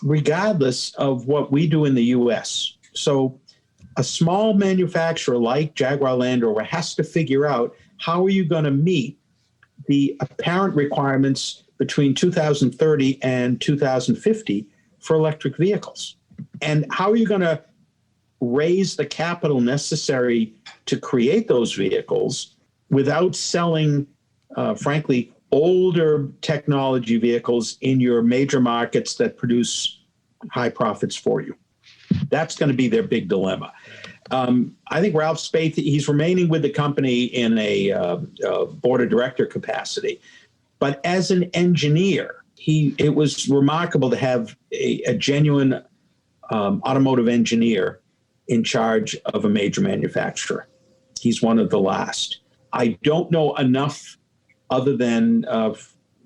regardless of what we do in the U.S. So a small manufacturer like Jaguar Land Rover has to figure out how are you going to meet the apparent requirements between 2030 and 2050 for electric vehicles. And how are you going to raise the capital necessary to create those vehicles without selling, frankly, older technology vehicles in your major markets that produce high profits for you? That's going to be their big dilemma. I think Ralph Spaeth, he's remaining with the company in a board of director capacity. But as an engineer, it was remarkable to have a genuine automotive engineer in charge of a major manufacturer. He's one of the last. I don't know enough other than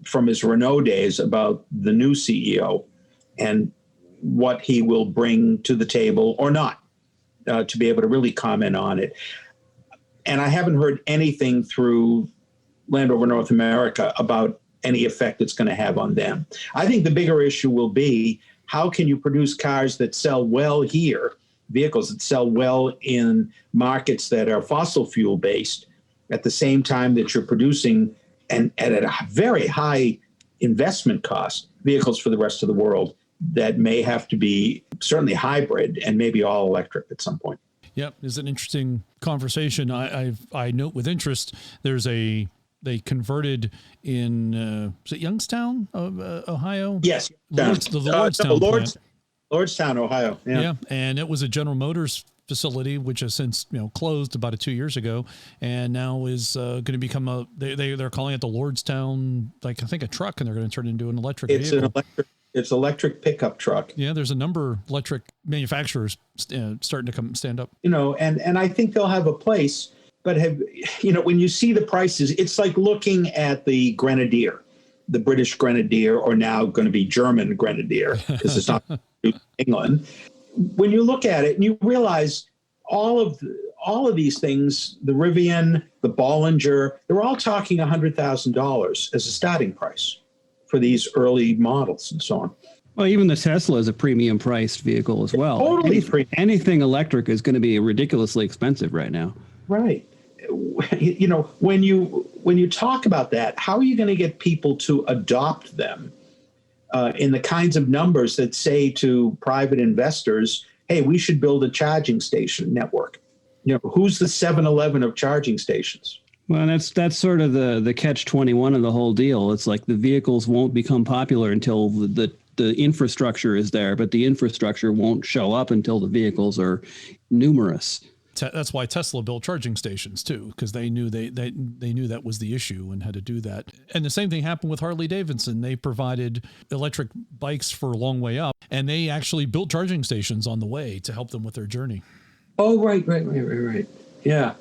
from his Renault days about the new CEO and what he will bring to the table or not to be able to really comment on it. And I haven't heard anything through Land Rover North America about any effect it's going to have on them. I think the bigger issue will be how can you produce cars that sell well here, vehicles that sell well in markets that are fossil fuel based at the same time that you're producing and at a very high investment cost vehicles for the rest of the world that may have to be certainly hybrid and maybe all electric at some point. Yep, it's an interesting conversation. I note with interest they converted in is it Youngstown, Ohio? Yes, Lordstown, Lordstown, Ohio. Yeah, and it was a General Motors facility, which has since closed about 2 years ago, and now is going to become they're calling it the Lordstown, I think a truck, and they're going to turn it into an electric vehicle. It's electric pickup truck. Yeah, there's a number of electric manufacturers starting to stand up. And I think they'll have a place. But when you see the prices, it's like looking at the Grenadier, the British Grenadier, or now going to be German Grenadier because it's not England. When you look at it and you realize all of these things, the Rivian, the Bollinger, they're all talking $100,000 as a starting price for these early models and so on. Well, even the Tesla is a premium priced vehicle as well. Totally anything electric is going to be ridiculously expensive right now. Right. When you talk about that, how are you going to get people to adopt them in the kinds of numbers that say to private investors, hey, we should build a charging station network? who's the 7-Eleven of charging stations? Well, that's sort of the catch-21 of the whole deal. It's like the vehicles won't become popular until the infrastructure is there, but the infrastructure won't show up until the vehicles are numerous. That's why Tesla built charging stations too, because they knew they knew that was the issue and had to do that. And the same thing happened with Harley Davidson. They provided electric bikes for a long way up, and they actually built charging stations on the way to help them with their journey. Oh, right. Yeah.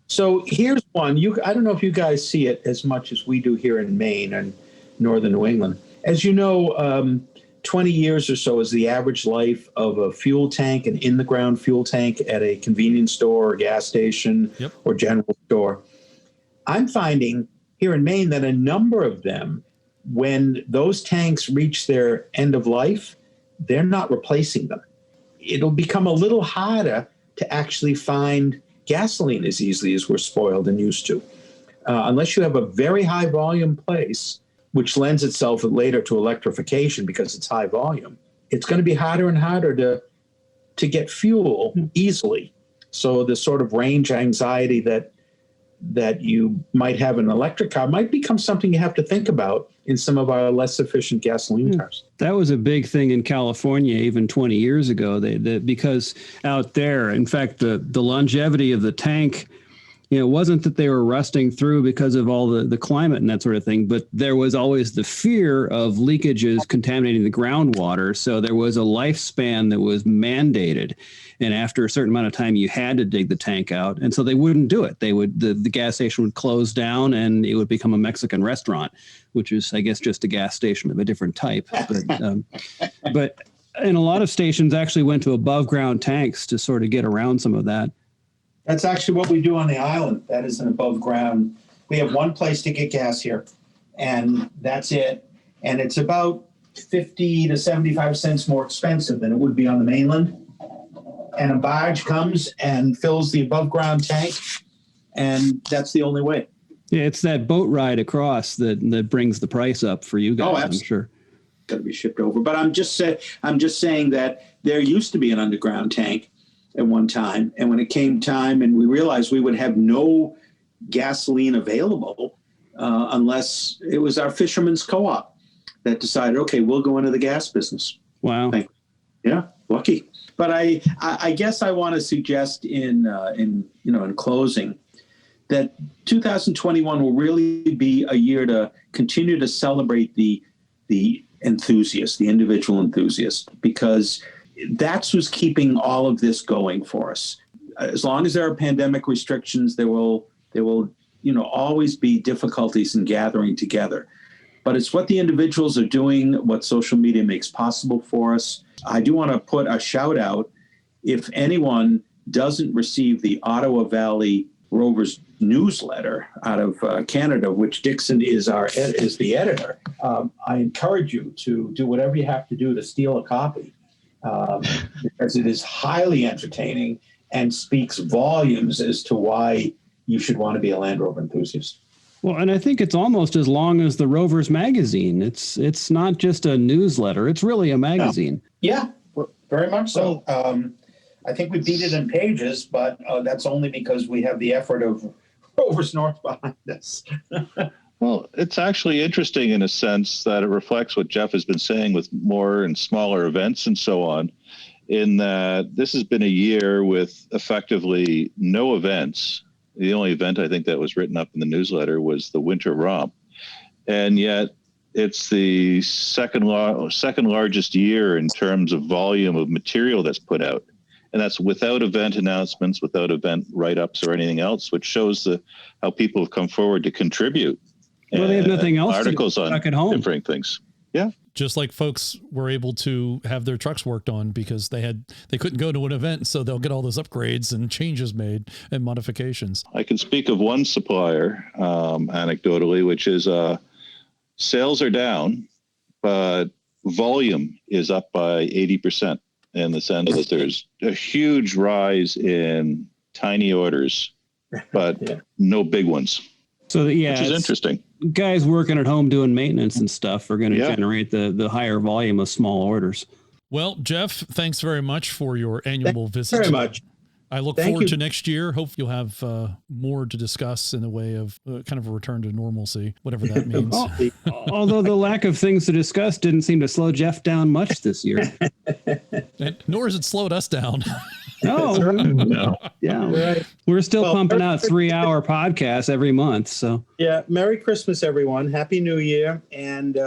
So here's one. I don't know if you guys see it as much as we do here in Maine and northern New England. As you know, 20 years or so is the average life of a fuel tank, an in-the-ground fuel tank at a convenience store or gas station or general store. I'm finding here in Maine that a number of them, when those tanks reach their end of life, they're not replacing them. It'll become a little harder to actually find gasoline as easily as we're spoiled and used to. Unless you have a very high volume place, which lends itself later to electrification because it's high volume, it's going to be harder and harder to get fuel easily. So the sort of range anxiety that you might have in an electric car might become something you have to think about in some of our less efficient gasoline cars. That was a big thing in California even 20 years ago. Because out there, in fact, the longevity of the tank, it wasn't that they were rusting through because of all the climate and that sort of thing, but there was always the fear of leakages contaminating the groundwater. So there was a lifespan that was mandated. And after a certain amount of time, you had to dig the tank out. And so they wouldn't do it. The gas station would close down and it would become a Mexican restaurant, which is, I guess, just a gas station of a different type. But and a lot of stations actually went to above ground tanks to sort of get around some of that. That's actually what we do on the island. That is an above ground. We have one place to get gas here, and that's it. And it's about 50 to 75 cents more expensive than it would be on the mainland. And a barge comes and fills the above ground tank, and that's the only way. Yeah, it's that boat ride across that brings the price up for you guys, I'm sure. Got to be shipped over. But I'm just saying that there used to be an underground tank at one time. And when it came time and we realized we would have no gasoline available unless it was our fishermen's co-op that decided, okay, we'll go into the gas business. Wow. Yeah, lucky. But I guess I want to suggest in closing that 2021 will really be a year to continue to celebrate the enthusiast, the individual enthusiast, because that's what's keeping all of this going for us. As long as there are pandemic restrictions, there will always be difficulties in gathering together. But it's what the individuals are doing, what social media makes possible for us. I do want to put a shout out. If anyone doesn't receive the Ottawa Valley Rovers newsletter out of Canada, which Dixon is the editor, I encourage you to do whatever you have to do to steal a copy. Because it is highly entertaining and speaks volumes as to why you should want to be a Land Rover enthusiast. Well, and I think it's almost as long as the Rovers magazine. It's not just a newsletter. It's really a magazine. Yeah, very much so. I think we beat it in pages, but that's only because we have the effort of Rovers North behind us. Well, it's actually interesting in a sense that it reflects what Jeff has been saying with more and smaller events and so on, in that this has been a year with effectively no events. The only event I think that was written up in the newsletter was the Winter Romp. And yet it's the second largest year in terms of volume of material that's put out. And that's without event announcements, without event write-ups or anything else, which shows how people have come forward to contribute. Well, they have nothing else articles to do on back at home. Different things. Yeah. Just like folks were able to have their trucks worked on because they couldn't go to an event, so they'll get all those upgrades and changes made and modifications. I can speak of one supplier anecdotally, which is sales are down, but volume is up by 80%, in the sense that there's a huge rise in tiny orders, but no big ones. So which is interesting. Guys working at home doing maintenance and stuff are going to generate the higher volume of small orders. Well, Jeff, thanks very much for your annual visit. Very much. I look forward to next year. Hope you'll have more to discuss in the way of kind of a return to normalcy, whatever that means. Although the lack of things to discuss didn't seem to slow Jeff down much this year. Nor has it slowed us down. No. Yeah. Right. We're still pumping out 3-hour podcasts every month. So yeah. Merry Christmas, everyone. Happy New Year, and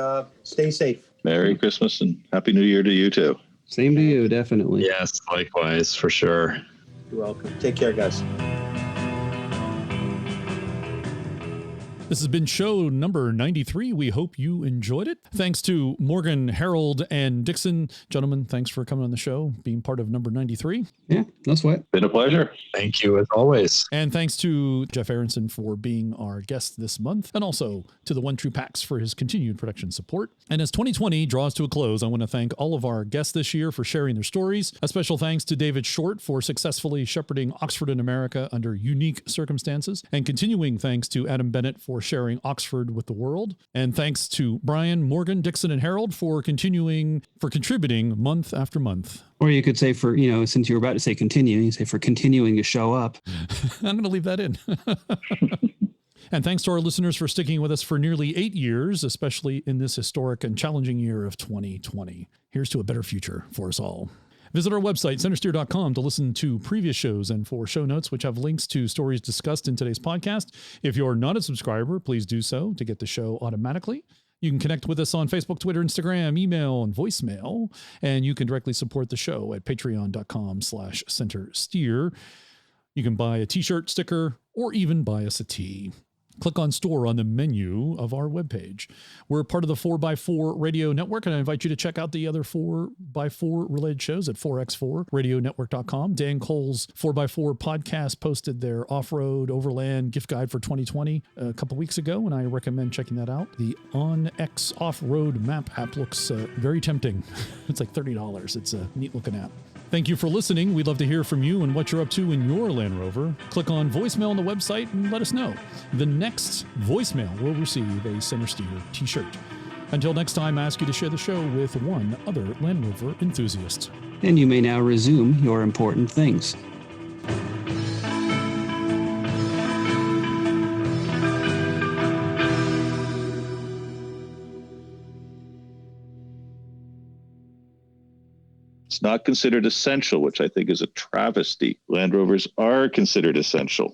stay safe. Merry Christmas and Happy New Year to you too. Same to you, definitely. Yes, likewise, for sure. You're welcome. Take care, guys. This has been show number 93. We hope you enjoyed it. Thanks to Morgan, Harold, and Dixon. Gentlemen, thanks for coming on the show, being part of number 93. Yeah, no sweat. Been a pleasure. Thank you, as always. And thanks to Jeff Aronson for being our guest this month, and also to the One True Packs for his continued production support. And as 2020 draws to a close, I want to thank all of our guests this year for sharing their stories. A special thanks to David Short for successfully shepherding Oxford in America under unique circumstances. And continuing thanks to Adam Bennett for sharing Oxford with the world. And thanks to Brian, Morgan, Dixon, and Harold for contributing month after month. Or you could say since you were about to say continue, you say for continuing to show up. I'm going to leave that in. And thanks to our listeners for sticking with us for nearly 8 years, especially in this historic and challenging year of 2020. Here's to a better future for us all. Visit our website, Centresteer.com, to listen to previous shows and for show notes, which have links to stories discussed in today's podcast. If you're not a subscriber, please do so to get the show automatically. You can connect with us on Facebook, Twitter, Instagram, email, and voicemail. And you can directly support the show at patreon.com/Centresteer. You can buy a t-shirt, sticker, or even buy us a tea. Click on store on the menu of our webpage. We're part of the 4x4 Radio Network, and I invite you to check out the other 4x4 related shows at 4x4radionetwork.com. Dan Cole's 4x4 podcast posted their off-road overland gift guide for 2020 a couple weeks ago, and I recommend checking that out. The OnX off-road map app looks very tempting. It's like $30. It's a neat looking app. Thank you for listening. We'd love to hear from you and what you're up to in your Land Rover. Click on voicemail on the website and let us know. The next voicemail will receive a Centresteer t-shirt. Until next time, I ask you to share the show with one other Land Rover enthusiast. And you may now resume your important things. It's not considered essential, which I think is a travesty. Land Rovers are considered essential.